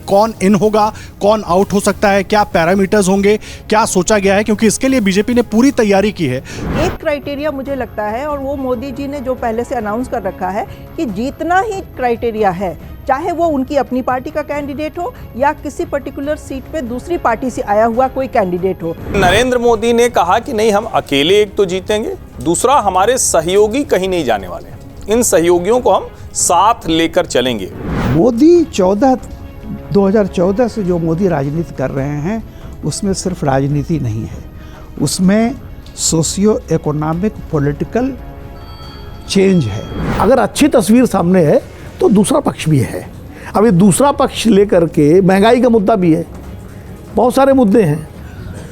कौन इन होगा, कौन आउट हो सकता है, क्या पैरामीटर्स होंगे, क्या सोचा गया है, क्योंकि इसके लिए बीजेपी ने पूरी तैयारी की है। एक क्राइटेरिया मुझे लगता है, और वो मोदी जी ने जो पहले से अनाउंस कर रखा है कि जीतना ही क्राइटेरिया है, चाहे वो उनकी अपनी पार्टी का कैंडिडेट हो या किसी पर्टिकुलर सीट पे दूसरी पार्टी से आया हुआ कोई कैंडिडेट हो। नरेंद्र मोदी ने कहा कि नहीं, हम अकेले एक तो जीतेंगे, दूसरा हमारे सहयोगी कहीं नहीं जाने वाले, इन सहयोगियों को हम साथ लेकर चलेंगे। मोदी 2014 से जो मोदी राजनीति कर रहे हैं उसमें सिर्फ राजनीति नहीं है, उसमें सोशियो इकोनॉमिक पॉलिटिकल चेंज है। अगर अच्छी तस्वीर सामने है तो दूसरा पक्ष भी है। अब ये दूसरा पक्ष लेकर के महंगाई का मुद्दा भी है, बहुत सारे मुद्दे हैं।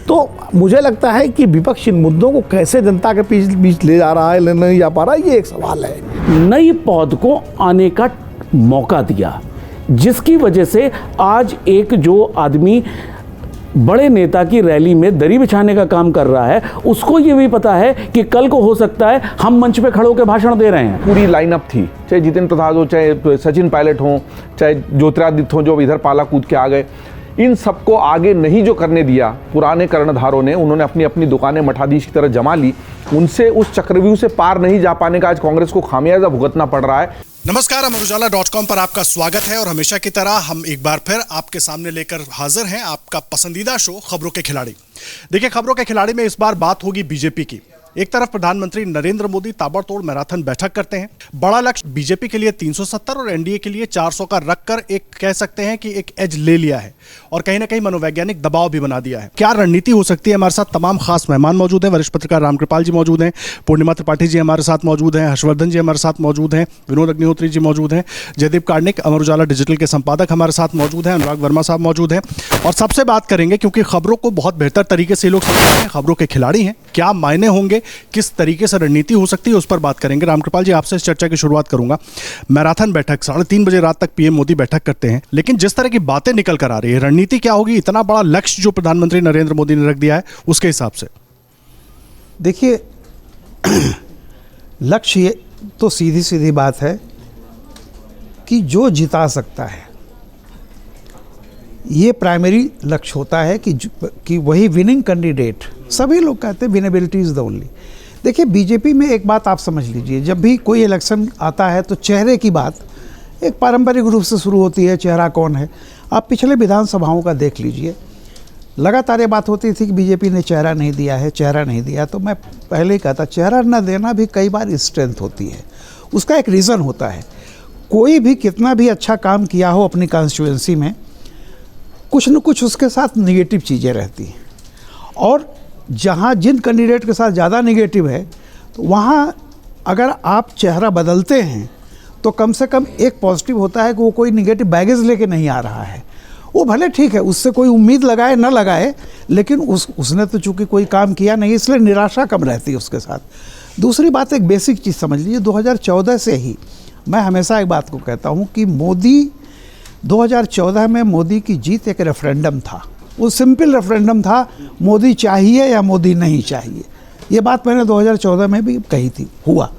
तो मुझे लगता है कि विपक्ष इन मुद्दों को कैसे जनता के बीच ले जा रहा है, ले नहीं जा पा रहा है, ये एक सवाल है। नई पौध को आने का मौका दिया, जिसकी वजह से आज एक जो आदमी बड़े नेता की रैली में दरी बिछाने का काम कर रहा है, उसको ये भी पता है कि कल को हो सकता है हम मंच पे खड़े होकर भाषण दे रहे हैं। पूरी लाइनअप थी, चाहे जितेंद्र प्रसाद हो, चाहे सचिन पायलट हो, चाहे ज्योतिरादित्य हो जो इधर पाला कूद के आ गए, इन सबको आगे नहीं जो करने दिया पुराने कर्णधारों ने। उन्होंने अपनी अपनी दुकानें मठाधीश की तरह जमा ली, उनसे उस चक्रव्यूह से पार नहीं जा पाने का आज कांग्रेस को खामियाजा भुगतना पड़ रहा है। नमस्कार, अमर उजाला.com पर आपका स्वागत है और हमेशा की तरह हम एक बार फिर आपके सामने लेकर हाजिर हैं आपका पसंदीदा शो खबरों के खिलाड़ी। देखिए, खबरों के खिलाड़ी में इस बार बात होगी बीजेपी की। एक तरफ प्रधानमंत्री नरेंद्र मोदी ताबड़तोड़ मैराथन बैठक करते हैं। बड़ा लक्ष्य बीजेपी के लिए 370 और एनडीए के लिए 400 का रखकर एक कह सकते हैं कि एक एज ले लिया है और कहीं ना कहीं मनोवैज्ञानिक दबाव भी बना दिया है। क्या रणनीति हो सकती है? हमारे साथ तमाम खास मेहमान मौजूद हैं। वरिष्ठ पत्रकार रामकृपाल जी मौजूद हैं, पूर्णिमा त्रिपाठी जी हमारे साथ मौजूद हैं, हर्षवर्धन जी हमारे साथ मौजूद हैं, विनोद अग्निहोत्री जी मौजूद हैं, जयदीप कार्णिक अमर उजाला डिजिटल के संपादक हमारे साथ मौजूद हैं, अनुराग वर्मा साहब मौजूद हैं। और सबसे बात करेंगे, क्योंकि खबरों को बहुत बेहतर तरीके से लोग समझते हैं, खबरों के खिलाड़ी हैं, क्या मायने होंगे, किस तरीके से रणनीति हो सकती है, उस पर बात करेंगे। रामकृपाल जी, आपसे इस चर्चा की शुरुआत करूंगा। मैराथन बैठक 3:30 बजे रात तक पीएम मोदी बैठक करते हैं, लेकिन जिस तरह की बातें निकल कर आ रही है, रणनीति क्या होगी? इतना बड़ा लक्ष्य जो प्रधानमंत्री नरेंद्र मोदी ने रख दिया है उसके हिसाब से देखिए, लक्ष्य ये तो सीधी सीधी बात है कि जो जिता सकता है, ये प्राइमरी लक्ष्य होता है कि वही विनिंग कैंडिडेट। सभी लोग कहते हैं विनेबिलिटी इज द ओनली। देखिए, बीजेपी में एक बात आप समझ लीजिए, जब भी कोई इलेक्शन आता है तो चेहरे की बात एक पारंपरिक रूप से शुरू होती है। चेहरा कौन है? आप पिछले विधानसभाओं का देख लीजिए, लगातार ये बात होती थी कि बीजेपी ने चेहरा नहीं दिया है, चेहरा नहीं दिया। तो मैं पहले ही कहता, चेहरा न देना भी कई बार स्ट्रेंथ होती है। उसका एक रीज़न होता है। कोई भी कितना भी अच्छा काम किया हो अपनी कॉन्स्टिट्यूएंसी में, कुछ न कुछ उसके साथ निगेटिव चीज़ें रहती हैं। और जहाँ जिन कैंडिडेट के साथ ज़्यादा निगेटिव है, तो वहाँ अगर आप चेहरा बदलते हैं तो कम से कम एक पॉजिटिव होता है कि वो कोई निगेटिव बैगेज लेके नहीं आ रहा है। वो भले ठीक है, उससे कोई उम्मीद लगाए ना लगाए, लेकिन उसने तो चूँकि कोई काम किया नहीं, इसलिए निराशा कम रहती है उसके साथ। दूसरी बात, एक बेसिक चीज़ समझ लीजिए, 2014 से ही मैं हमेशा एक बात को कहता हूँ कि 2014 में मोदी की जीत एक रेफरेंडम था। वो सिंपल रेफरेंडम था, मोदी चाहिए या मोदी नहीं चाहिए। ये बात मैंने 2014 में भी कही थी, हुआ।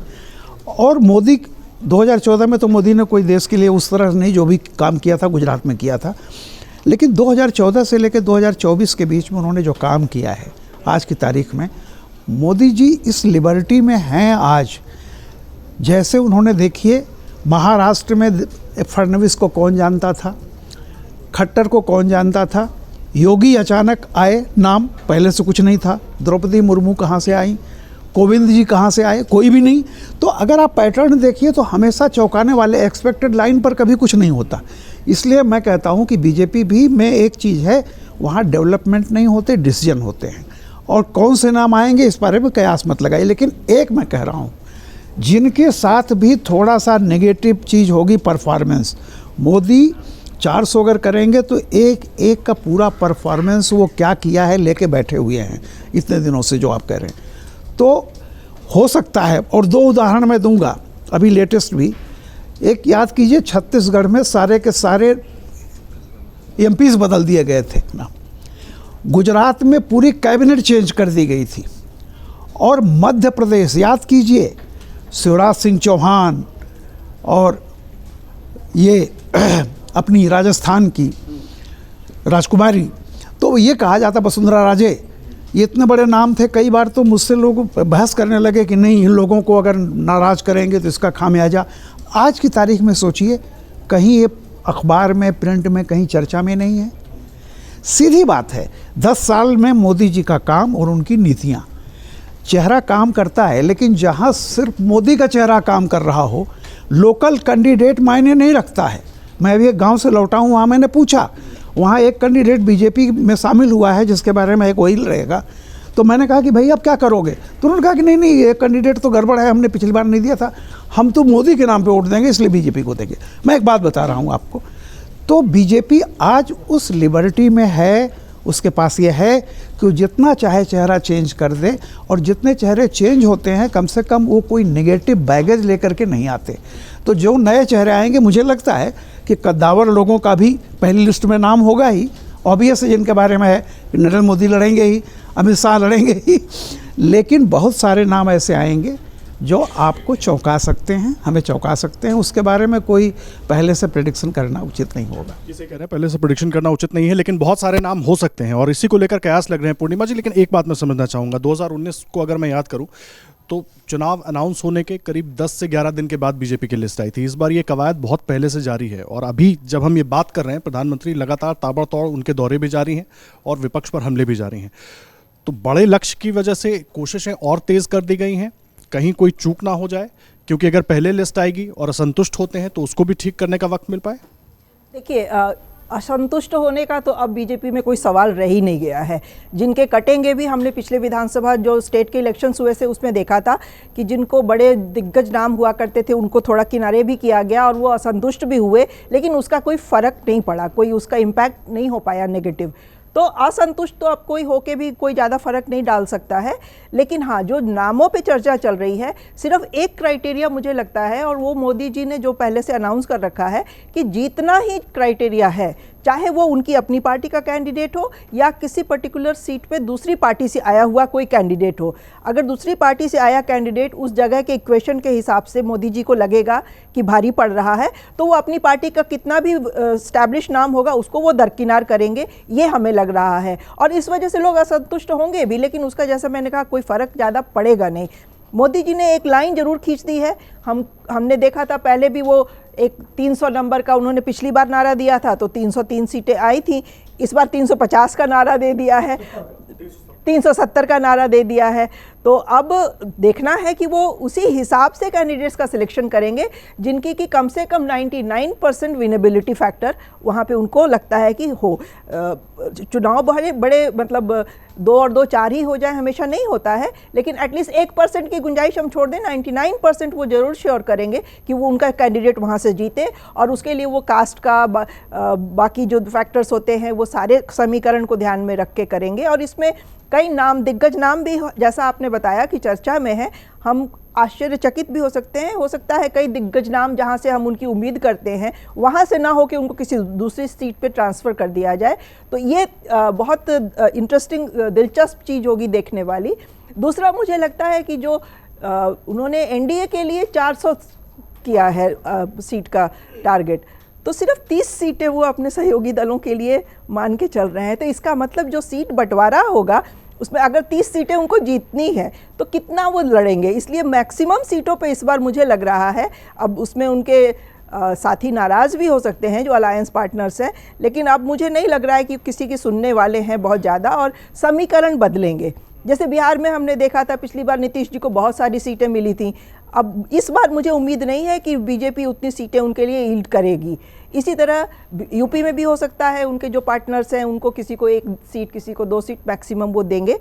और मोदी 2014 में तो मोदी ने कोई देश के लिए उस तरह नहीं, जो भी काम किया था गुजरात में किया था, लेकिन 2014 से लेकर 2024 के बीच में उन्होंने जो काम किया है आज की तारीख में, मोदी जी इस लिबर्टी में हैं आज। जैसे उन्होंने, देखिए, महाराष्ट्र में फडणवीस को कौन जानता था, खट्टर को कौन जानता था, योगी अचानक आए, नाम पहले से कुछ नहीं था, द्रौपदी मुर्मू कहाँ से आई, कोविंद जी कहाँ से आए, कोई भी नहीं। तो अगर आप पैटर्न देखिए तो हमेशा चौंकाने वाले, एक्सपेक्टेड लाइन पर कभी कुछ नहीं होता। इसलिए मैं कहता हूँ कि बीजेपी भी में एक चीज़ है, वहाँ डेवलपमेंट नहीं होते, डिसीजन होते हैं। और कौन से नाम आएंगे इस बारे में कयास मत लगाइए, लेकिन एक मैं कह रहा हूँ, जिनके साथ भी थोड़ा सा नेगेटिव चीज़ होगी, परफॉर्मेंस। मोदी 400 अगर करेंगे तो एक एक का पूरा परफॉर्मेंस वो क्या किया है लेके बैठे हुए हैं इतने दिनों से, जो आप कह रहे हैं। तो हो सकता है, और 2 उदाहरण मैं दूंगा अभी लेटेस्ट भी। एक याद कीजिए, छत्तीसगढ़ में सारे के सारे एमपीज बदल दिए गए थे ना, गुजरात में पूरी कैबिनेट चेंज कर दी गई थी, और मध्य प्रदेश याद कीजिए, शिवराज सिंह चौहान और ये अपनी राजस्थान की राजकुमारी, तो ये कहा जाता वसुंधरा राजे, ये इतने बड़े नाम थे। कई बार तो मुझसे लोग बहस करने लगे कि नहीं, इन लोगों को अगर नाराज़ करेंगे तो इसका खामियाजा। आज की तारीख में सोचिए, कहीं ये अखबार में, प्रिंट में, कहीं चर्चा में नहीं है। सीधी बात है, 10 साल में मोदी जी का काम और उनकी नीतियाँ, चेहरा काम करता है, लेकिन जहाँ सिर्फ मोदी का चेहरा काम कर रहा हो, लोकल कैंडिडेट मायने नहीं रखता है। मैं अभी एक गांव से लौटा हूँ, वहाँ मैंने पूछा, वहाँ एक कैंडिडेट बीजेपी में शामिल हुआ है जिसके बारे में एक वही रहेगा। तो मैंने कहा कि भाई अब क्या करोगे? तो उन्होंने कहा कि नहीं, ये कैंडिडेट तो गड़बड़ है, हमने पिछली बार नहीं दिया था, हम तो मोदी के नाम पे वोट देंगे, इसलिए बीजेपी को देंगे। मैं एक बात बता रहा हूँ आपको, तो बीजेपी आज उस लिबर्टी में है, उसके पास ये है कि वो जितना चाहे चेहरा चेंज कर दे, और जितने चेहरे चेंज होते हैं कम से कम वो कोई नेगेटिव बैगेज लेकर के नहीं आते। तो जो नए चेहरे आएंगे, मुझे लगता है कि कद्दावर लोगों का भी पहली लिस्ट में नाम होगा ही, ऑब्वियस है, जिनके बारे में है कि नरेंद्र मोदी लड़ेंगे ही, अमित शाह लड़ेंगे ही, लेकिन बहुत सारे नाम ऐसे आएंगे जो आपको चौंका सकते हैं, हमें चौंका सकते हैं। उसके बारे में कोई पहले से प्रेडिक्शन करना उचित नहीं होगा। जिसे कह रहे हैं पहले से प्रेडिक्शन करना उचित नहीं है, लेकिन बहुत सारे नाम हो सकते हैं और इसी को लेकर कयास लग रहे हैं पूर्णिमा जी। लेकिन एक बात मैं समझना चाहूँगा, 2019 को अगर मैं याद करूँ तो चुनाव अनाउंस होने के करीब 10 से 11 दिन के बाद बीजेपी की लिस्ट आई थी। इस बार ये कवायद बहुत पहले से जारी है और अभी जब हम ये बात कर रहे हैं, प्रधानमंत्री लगातार ताबड़तोड़ उनके दौरे भी जारी हैं और विपक्ष पर हमले भी जारी हैं। तो बड़े लक्ष्य की वजह से कोशिशें और तेज़ कर दी गई हैं, कहीं कोई चूक ना हो जाए, क्योंकि अगर पहले लिस्ट आएगी और असंतुष्ट होते हैं तो उसको भी ठीक करने का वक्त मिल पाए। देखिए, असंतुष्ट होने का तो अब बीजेपी में कोई सवाल रह ही नहीं गया है। जिनके कटेंगे भी, हमने पिछले विधानसभा जो स्टेट के इलेक्शंस हुए थे उसमें देखा था कि जिनको बड़े दिग्गज नाम हुआ करते थे उनको थोड़ा किनारे भी किया गया और वो असंतुष्ट भी हुए, लेकिन उसका कोई फ़र्क नहीं पड़ा, कोई उसका इम्पैक्ट नहीं हो पाया नेगेटिव। तो असंतुष्ट तो अब कोई होके भी कोई ज़्यादा फर्क नहीं डाल सकता है। लेकिन हाँ, जो नामों पे चर्चा चल रही है, सिर्फ एक क्राइटेरिया मुझे लगता है, और वो मोदी जी ने जो पहले से अनाउंस कर रखा है कि जीतना ही क्राइटेरिया है, चाहे वो उनकी अपनी पार्टी का कैंडिडेट हो या किसी पर्टिकुलर सीट पे दूसरी पार्टी से आया हुआ कोई कैंडिडेट हो। अगर दूसरी पार्टी से आया कैंडिडेट उस जगह के इक्वेशन के हिसाब से मोदी जी को लगेगा कि भारी पड़ रहा है, तो वो अपनी पार्टी का कितना भी स्टैब्लिश नाम होगा उसको वो दरकिनार करेंगे, ये हमें लग रहा है। और इस वजह से लोग असंतुष्ट होंगे भी, लेकिन उसका जैसा मैंने कहा कोई फ़र्क ज़्यादा पड़ेगा नहीं। मोदी जी ने एक लाइन जरूर खींच दी है। हमने देखा था पहले भी, वो एक 300 नंबर का उन्होंने पिछली बार नारा दिया था तो 303 सीटें आई थी, इस बार 350 का नारा दे दिया है, 370 का नारा दे दिया है। तो अब देखना है कि वो उसी हिसाब से कैंडिडेट्स का सिलेक्शन करेंगे जिनकी कि कम से कम 99% विनेबिलिटी फैक्टर वहाँ पे उनको लगता है कि हो। चुनाव बड़े मतलब 2 और 2 4 ही हो जाए हमेशा नहीं होता है, लेकिन एटलीस्ट 1% की गुंजाइश हम छोड़ दें, 99% वो जरूर श्योर करेंगे कि वो उनका कैंडिडेट वहाँ से जीते। और उसके लिए वो कास्ट का बाकी जो फैक्टर्स होते हैं वो सारे समीकरण को ध्यान में रख के करेंगे। और इसमें कई नाम, दिग्गज नाम भी, जैसा आपने बताया कि चर्चा में है, हम आश्चर्यचकित भी हो सकते हैं। हो सकता है कई दिग्गज नाम जहां से हम उनकी उम्मीद करते हैं वहां से ना हो कि उनको किसी दूसरी सीट पे ट्रांसफ़र कर दिया जाए। तो ये बहुत इंटरेस्टिंग, दिलचस्प चीज़ होगी देखने वाली। दूसरा, मुझे लगता है कि जो उन्होंने एनडीए के लिए 400 किया है सीट का टारगेट, तो सिर्फ 30 सीटें वो अपने सहयोगी दलों के लिए मान के चल रहे हैं। तो इसका मतलब जो सीट बंटवारा होगा उसमें अगर 30 सीटें उनको जीतनी है तो कितना वो लड़ेंगे। इसलिए मैक्सिमम सीटों पे इस बार मुझे लग रहा है, अब उसमें उनके साथी नाराज़ भी हो सकते हैं जो अलायंस पार्टनर्स हैं, लेकिन अब मुझे नहीं लग रहा है कि किसी के सुनने वाले हैं बहुत ज़्यादा और समीकरण बदलेंगे। जैसे बिहार में हमने देखा था, पिछली बार नीतीश जी को बहुत सारी सीटें मिली थी, अब इस बार मुझे उम्मीद नहीं है कि बीजेपी उतनी सीटें उनके लिए यील्ड करेगी। इसी तरह यूपी में भी हो सकता है, उनके जो पार्टनर्स हैं उनको किसी को 1 सीट, किसी को 2 सीट मैक्सिमम वो देंगे।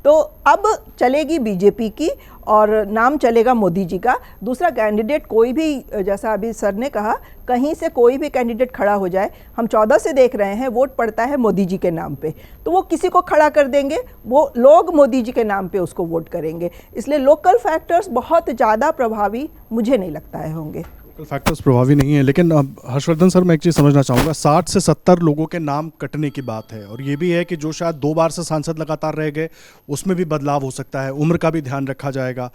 तो अब चलेगी बीजेपी की और नाम चलेगा मोदी जी का। दूसरा, कैंडिडेट कोई भी, जैसा अभी सर ने कहा, कहीं से कोई भी कैंडिडेट खड़ा हो जाए, हम 14 से देख रहे हैं वोट पड़ता है मोदी जी के नाम पे, तो वो किसी को खड़ा कर देंगे, वो लोग मोदी जी के नाम पे उसको वोट करेंगे। इसलिए लोकल फैक्टर्स बहुत ज़्यादा प्रभावी मुझे नहीं लगता है होंगे। फैक्टर्स प्रभावी नहीं है। लेकिन हर्षवर्धन सर, मैं एक चीज़ समझना चाहूँगा, 60 से 70 लोगों के नाम कटने की बात है और ये भी है कि जो शायद 2 बार से सांसद लगातार रह गए उसमें भी बदलाव हो सकता है, उम्र का भी ध्यान रखा जाएगा।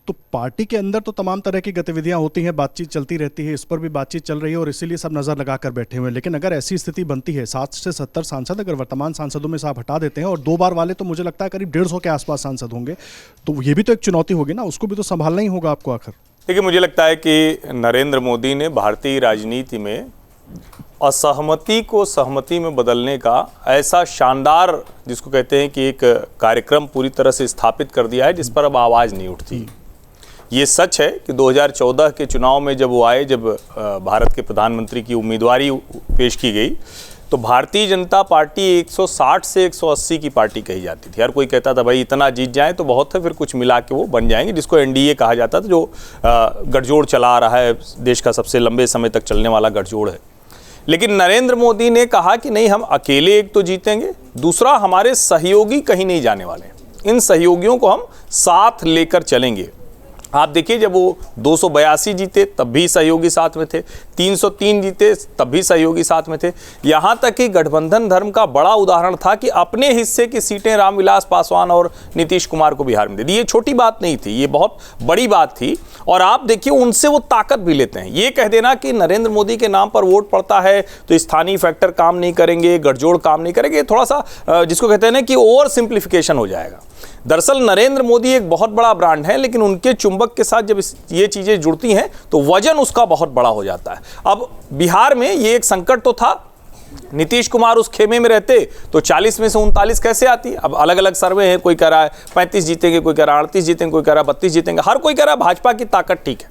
तो पार्टी के अंदर तो तमाम तरह की गतिविधियां होती हैं, बातचीत चलती रहती है, इस पर भी बातचीत चल रही है और इसीलिए सब नज़र लगा कर बैठे हुए हैं। लेकिन अगर ऐसी स्थिति बनती है, 60 से 70 सांसद अगर वर्तमान सांसदों में से आप हटा देते हैं और 2 बार वाले तो मुझे लगता है करीब 150 के आसपास सांसद होंगे, तो ये भी तो एक चुनौती होगी ना, उसको भी तो संभालना ही होगा आपको आखिर। देखिए, मुझे लगता है कि नरेंद्र मोदी ने भारतीय राजनीति में असहमति को सहमति में बदलने का ऐसा शानदार, जिसको कहते हैं कि एक कार्यक्रम पूरी तरह से स्थापित कर दिया है जिस पर अब आवाज़ नहीं उठती। ये सच है कि 2014 के चुनाव में जब वो आए, जब भारत के प्रधानमंत्री की उम्मीदवारी पेश की गई, तो भारतीय जनता पार्टी 160 से 180 की पार्टी कही जाती थी। हर कोई कहता था भाई इतना जीत जाए तो बहुत है, फिर कुछ मिला के वो बन जाएंगे, जिसको एनडीए कहा जाता था, जो गठजोड़ चला आ रहा है, देश का सबसे लंबे समय तक चलने वाला गठजोड़ है। लेकिन नरेंद्र मोदी ने कहा कि नहीं, हम अकेले एक तो जीतेंगे, दूसरा हमारे सहयोगी कहीं नहीं जाने वाले, इन सहयोगियों को हम साथ लेकर चलेंगे। आप देखिए, जब वो 282 जीते तब भी सहयोगी साथ में थे, 303 जीते तब भी सहयोगी साथ में थे। यहाँ तक कि गठबंधन धर्म का बड़ा उदाहरण था कि अपने हिस्से की सीटें रामविलास पासवान और नीतीश कुमार को बिहार में दे दी। ये छोटी बात नहीं थी, ये बहुत बड़ी बात थी। और आप देखिए, उनसे वो ताकत भी लेते हैं। ये कह देना कि नरेंद्र मोदी के नाम पर वोट पड़ता है तो स्थानीय फैक्टर काम नहीं करेंगे, गठजोड़ काम नहीं करेंगे, थोड़ा सा जिसको कहते हैं ना कि ओवर सिंप्लीफिकेशन हो जाएगा। दरअसल नरेंद्र मोदी एक बहुत बड़ा ब्रांड है, लेकिन उनके चुंबक के साथ जब ये चीज़ें जुड़ती हैं तो वजन उसका बहुत बड़ा हो जाता है। अब बिहार में ये एक संकट तो था, नीतीश कुमार उस खेमे में रहते तो 40 में से 39 कैसे आती। अब अलग अलग सर्वे हैं, कोई कह रहा है 35 जीतेंगे, कोई कह रहा है 38 जीतेंगे, कोई कह रहा है 32 जीतेंगे, हर कोई कह रहा है भाजपा की ताकत ठीक है।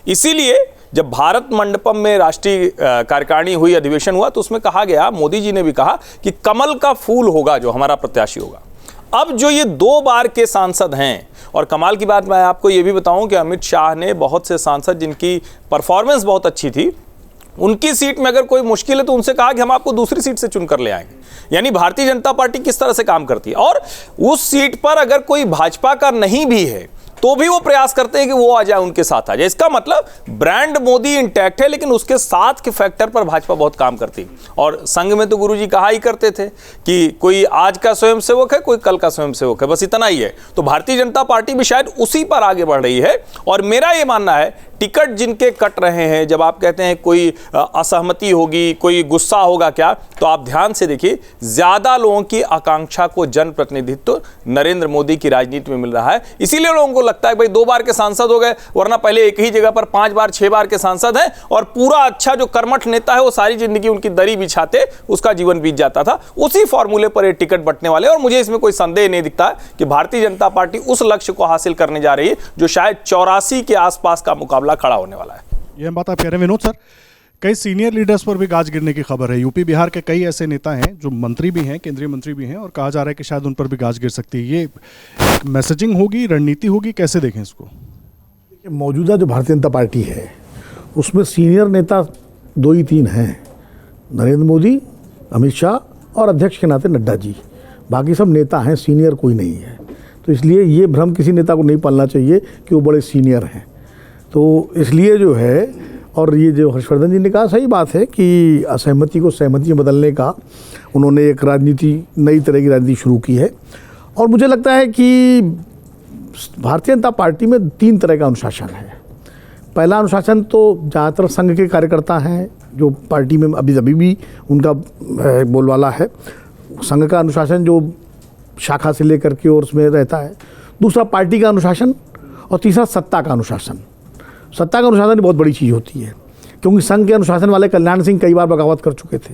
इसीलिए जब भारत मंडपम में राष्ट्रीय कार्यकारिणी हुई, अधिवेशन हुआ, तो उसमें कहा गया, मोदी जी ने भी कहा कि कमल का फूल होगा जो हमारा प्रत्याशी होगा। अब जो ये 2 बार के सांसद हैं, और कमाल की बात मैं आपको ये भी बताऊं कि अमित शाह ने बहुत से सांसद जिनकी परफॉर्मेंस बहुत अच्छी थी, उनकी सीट में अगर कोई मुश्किल है तो उनसे कहा कि हम आपको दूसरी सीट से चुनकर ले आएंगे। यानी भारतीय जनता पार्टी किस तरह से काम करती है। और उस सीट पर अगर कोई भाजपा का नहीं भी है तो भी वो प्रयास करते हैं कि वो आ जाए, उनके साथ आ जाए। इसका मतलब ब्रांड मोदी इंटैक्ट है, लेकिन उसके साथ के फैक्टर पर भाजपा बहुत काम करती है। और संघ में तो गुरुजी कहा ही करते थे कि कोई आज का स्वयंसेवक है, कोई कल का स्वयंसेवक है, बस इतना ही है। तो भारतीय जनता पार्टी भी शायद उसी पर आगे बढ़ रही है। और मेरा ये मानना है, टिकट जिनके कट रहे हैं, जब आप कहते हैं कोई असहमति होगी, कोई गुस्सा होगा क्या, तो आप ध्यान से देखिए, ज्यादा लोगों की आकांक्षा को जनप्रतिनिधित्व नरेंद्र मोदी की राजनीति में मिल रहा है। इसीलिए लोगों को लगता है भाई 2 बार के सांसद हो गए, वरना पहले एक ही जगह पर 5 बार 6 बार के सांसद हैं और पूरा अच्छा जो कर्मठ नेता है वो सारी जिंदगी उनकी दरी बिछाते उसका जीवन बीत जाता था। उसी फॉर्मूले पर ये टिकट बंटने वाले। और मुझे इसमें कोई संदेह नहीं दिखता कि भारतीय जनता पार्टी उस लक्ष्य को हासिल करने जा रही है जो शायद 84 के आसपास का मुकाबला खड़ा होने वाला है। ये बात आप कह रहे हैं विनोद सर, कई सीनियर लीडर्स पर भी गाज गिरने की खबर है। यूपी बिहार के कई ऐसे नेता हैं जो मंत्री भी हैं, केंद्रीय मंत्री भी हैं, और कहा जा रहा है कि शायद उन पर भी गाज गिर सकती है। ये मैसेजिंग होगी, रणनीति होगी, कैसे देखें इसको? मौजूदा जो भारतीय जनता पार्टी है उसमें सीनियर नेता 2 ही 3 हैं, नरेंद्र मोदी, अमित शाह और अध्यक्ष के नाते नड्डा जी। बाकी सब नेता हैं, सीनियर कोई नहीं है। तो इसलिए ये भ्रम किसी नेता को नहीं पालना चाहिए कि वो बड़े सीनियर हैं। तो इसलिए जो है, और ये जो हर्षवर्धन जी ने कहा सही बात है कि असहमति को सहमति में बदलने का उन्होंने एक राजनीति, नई तरह की राजनीति शुरू की है। और मुझे लगता है कि भारतीय जनता पार्टी में 3 तरह का अनुशासन है। पहला अनुशासन तो ज़्यादातर संघ के कार्यकर्ता हैं जो पार्टी में अभी भी उनका बोलबाला है। संघ का अनुशासन जो शाखा से लेकर के और उसमें रहता है। दूसरा पार्टी का अनुशासन, और तीसरा सत्ता का अनुशासन। सत्ता का अनुशासन बहुत बड़ी चीज़ होती है, क्योंकि संघ के अनुशासन वाले कल्याण सिंह कई बार बगावत कर चुके थे,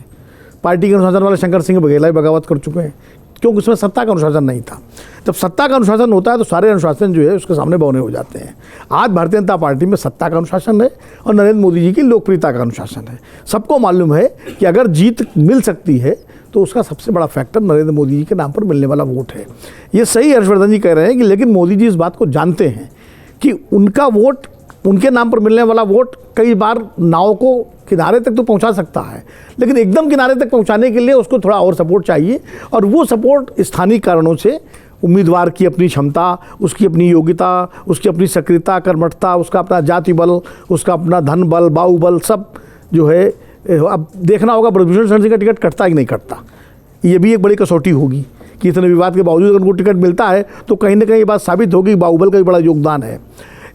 पार्टी के अनुशासन वाले शंकर सिंह बघेला भी बगावत कर चुके हैं, क्योंकि उसमें सत्ता का अनुशासन नहीं था। जब सत्ता का अनुशासन होता है तो सारे अनुशासन जो है उसके सामने बौने हो जाते हैं। आज भारतीय जनता पार्टी में सत्ता का अनुशासन है और नरेंद्र मोदी जी की लोकप्रियता का अनुशासन है। सबको मालूम है कि अगर जीत मिल सकती है तो उसका सबसे बड़ा फैक्टर नरेंद्र मोदी जी के नाम पर मिलने वाला वोट है। ये सही हर्षवर्धन जी कह रहे हैं कि लेकिन मोदी जी इस बात को जानते हैं कि उनका वोट, उनके नाम पर मिलने वाला वोट कई बार नाव को किनारे तक तो पहुंचा सकता है, लेकिन एकदम किनारे तक पहुंचाने के लिए उसको थोड़ा और सपोर्ट चाहिए। और वो सपोर्ट स्थानीय कारणों से, उम्मीदवार की अपनी क्षमता, उसकी अपनी योग्यता, उसकी अपनी सक्रियता, कर्मठता, उसका अपना जाति बल, उसका अपना धन बल, बाहुबल, सब जो है। अब देखना होगा ब्रजभूषण शरण सिंह का टिकट कटता कि नहीं कटता। ये भी एक बड़ी कसौटी होगी कि इतने विवाद के बावजूद अगर उनको टिकट मिलता है तो कहीं ना कहीं ये बात साबित होगी कि बाहुबल का भी बड़ा योगदान है।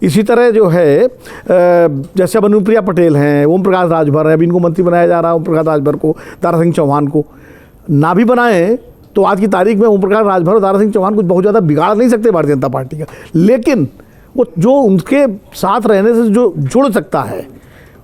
इसी तरह जो है जैसे अब अनुप्रिया पटेल हैं, ओम प्रकाश राजभर है, अभी इनको मंत्री बनाया जा रहा है, ओम प्रकाश राजभर को, दारा सिंह चौहान को ना भी बनाए तो आज की तारीख में ओम प्रकाश राजभर और दारा सिंह चौहान कुछ बहुत ज़्यादा बिगाड़ नहीं सकते भारतीय जनता पार्टी का, लेकिन वो जो उनके साथ रहने से जो जुड़ सकता है,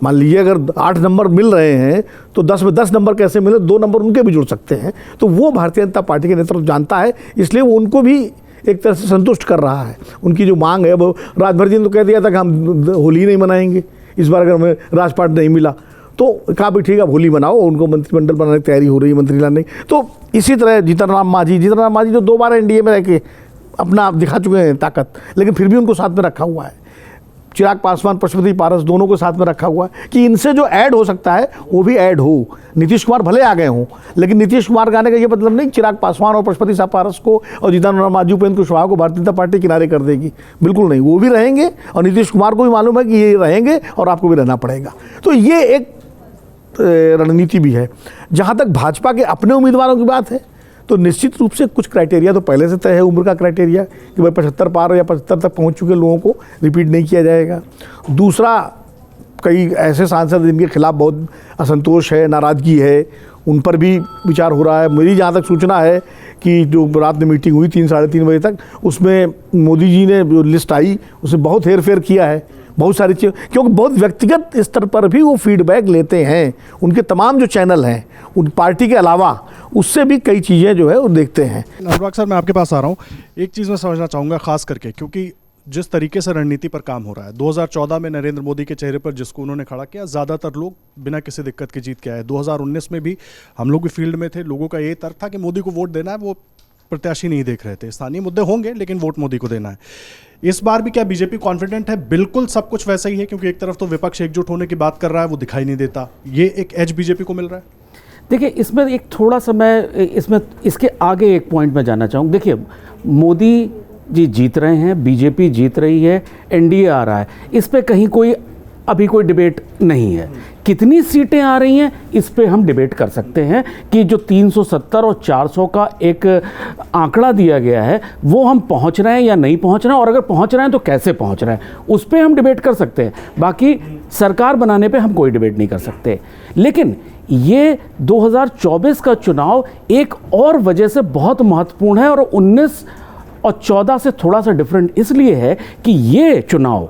मान लीजिए अगर 8 नंबर मिल रहे हैं तो 10 में 10 नंबर कैसे मिले, 2 नंबर उनके भी जुड़ सकते हैं, तो वो भारतीय जनता पार्टी के नेतृत्व जानता है, इसलिए वो उनको भी एक तरह से संतुष्ट कर रहा है। उनकी जो मांग है, वो राजभर जी ने तो कह दिया था कि हम होली नहीं मनाएंगे इस बार, अगर हमें राजपाट नहीं मिला तो कहा भी ठीक है होली मनाओ, उनको मंत्रिमंडल बनाने की तैयारी हो रही है, मंत्री लाने की। तो इसी तरह जीतन राम मांझी जो 2 बार एनडीए में रह के अपना दिखा चुके हैं ताकत, लेकिन फिर भी उनको साथ में रखा हुआ है। चिराग पासवान, पशुपति पारस दोनों को साथ में रखा हुआ है कि इनसे जो ऐड हो सकता है वो भी ऐड हो। नीतीश कुमार भले आ गए हों, लेकिन नीतीश कुमार का आने का ये मतलब नहीं चिराग पासवान और पशुपति पारस को और जीतन राम मांझी, उपेंद्र कुशवाहा को भारतीय जनता पार्टी किनारे कर देगी, बिल्कुल नहीं। वो भी रहेंगे और नीतीश कुमार को भी मालूम है कि ये रहेंगे और आपको भी रहना पड़ेगा। तो ये एक रणनीति भी है। जहाँ तक भाजपा के अपने उम्मीदवारों की बात है तो निश्चित रूप से कुछ क्राइटेरिया तो पहले से तय है, उम्र का क्राइटेरिया कि भाई 75 पार या 75 तक पहुंच चुके लोगों को रिपीट नहीं किया जाएगा। दूसरा, कई ऐसे सांसद जिनके खिलाफ बहुत असंतोष है, नाराज़गी है, उन पर भी विचार हो रहा है। मेरी जहाँ तक सूचना है कि जो रात में मीटिंग हुई 3 साढ़े 3 बजे तक, उसमें मोदी जी ने जो लिस्ट आई उसमें बहुत हेर फेर किया है, बहुत सारी चीज़, क्योंकि बहुत व्यक्तिगत स्तर पर भी वो फीडबैक लेते हैं। उनके तमाम जो चैनल हैं उन पार्टी के अलावा उससे भी कई चीज़ें जो है वो देखते हैं। अनुराग सर, मैं आपके पास आ रहा हूँ। एक चीज़ मैं समझना चाहूँगा खास करके, क्योंकि जिस तरीके से रणनीति पर काम हो रहा है, 2014 में नरेंद्र मोदी के चेहरे पर जिसको उन्होंने खड़ा किया, ज़्यादातर लोग बिना किसी दिक्कत के जीत के आए। 2019 में भी हम लोग भी फील्ड में थे, लोगों का ये तर्क था कि मोदी को वोट देना है, वो प्रत्याशी नहीं देख रहे थे। स्थानीय मुद्दे होंगे लेकिन वोट मोदी को देना है। इस बार भी क्या बीजेपी कॉन्फिडेंट है? बिल्कुल सब कुछ वैसा ही है, क्योंकि एक तरफ तो विपक्ष एकजुट होने की बात कर रहा है, वो दिखाई नहीं देता। ये एक एज बीजेपी को मिल रहा है। देखिए, इसमें एक थोड़ा सा मैं इसके आगे एक पॉइंट में जाना चाहूँगा। देखिए, मोदी जी जीत रहे हैं, बीजेपी जीत रही है, एनडीए आ रहा है, इस पे कहीं कोई अभी कोई डिबेट नहीं है। कितनी सीटें आ रही हैं इस पे हम डिबेट कर सकते हैं कि जो 370 और 400 का एक आंकड़ा दिया गया है वो हम पहुंच रहे हैं या नहीं पहुंच रहे हैं, और अगर पहुंच रहे हैं तो कैसे पहुंच रहे हैं, उस पे हम डिबेट कर सकते हैं। बाकी सरकार बनाने पे हम कोई डिबेट नहीं कर सकते। लेकिन ये 2024 का चुनाव एक और वजह से बहुत महत्वपूर्ण है, और 19 और 14 से थोड़ा सा डिफरेंट इसलिए है कि ये चुनाव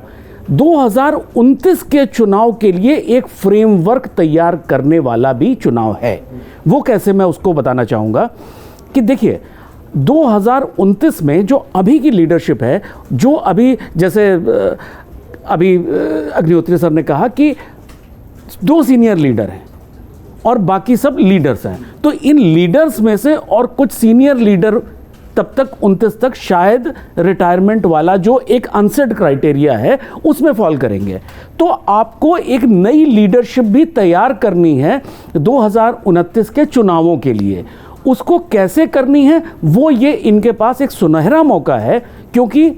2029 के चुनाव के लिए एक फ्रेमवर्क तैयार करने वाला भी चुनाव है। वो कैसे, मैं उसको बताना चाहूँगा कि देखिए 2029 में जो अभी की लीडरशिप है, जो अभी जैसे अभी अग्निहोत्री सर ने कहा कि 2 सीनियर लीडर हैं और बाकी सब लीडर्स हैं, तो इन लीडर्स में से और कुछ सीनियर लीडर तब तक 29 तक शायद रिटायरमेंट वाला जो एक अनसेट क्राइटेरिया है उसमें फॉल करेंगे। तो आपको एक नई लीडरशिप भी तैयार करनी है 2029 के चुनावों के लिए। उसको कैसे करनी है, वो ये इनके पास एक सुनहरा मौका है, क्योंकि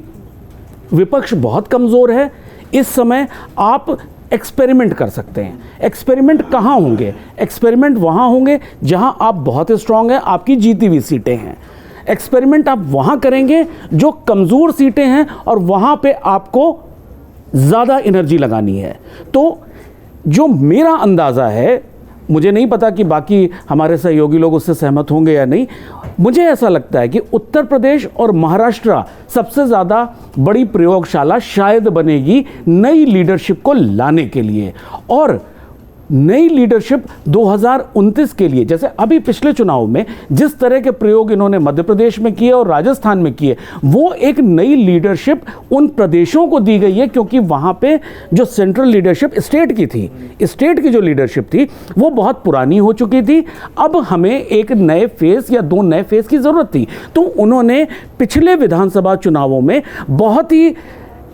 विपक्ष बहुत कमज़ोर है इस समय। आप एक्सपेरिमेंट कर सकते हैं। एक्सपेरिमेंट कहाँ होंगे? एक्सपेरिमेंट वहाँ होंगे जहाँ आप बहुत स्ट्रांग हैं, आपकी जीती हुई सीटें हैं। एक्सपेरिमेंट आप वहाँ करेंगे जो कमज़ोर सीटें हैं और वहाँ पे आपको ज़्यादा एनर्जी लगानी है। तो जो मेरा अंदाज़ा है, मुझे नहीं पता कि बाकी हमारे सहयोगी लोग उससे सहमत होंगे या नहीं, मुझे ऐसा लगता है कि उत्तर प्रदेश और महाराष्ट्र सबसे ज़्यादा बड़ी प्रयोगशाला शायद बनेगी नई लीडरशिप को लाने के लिए। और नई लीडरशिप 2029 के लिए, जैसे अभी पिछले चुनाव में जिस तरह के प्रयोग इन्होंने मध्य प्रदेश में किए और राजस्थान में किए, वो एक नई लीडरशिप उन प्रदेशों को दी गई है, क्योंकि वहाँ पे जो सेंट्रल लीडरशिप स्टेट की थी, स्टेट की जो लीडरशिप थी वो बहुत पुरानी हो चुकी थी। अब हमें एक नए फेज़ या 2 नए फेज़ की ज़रूरत थी। तो उन्होंने पिछले विधानसभा चुनावों में बहुत ही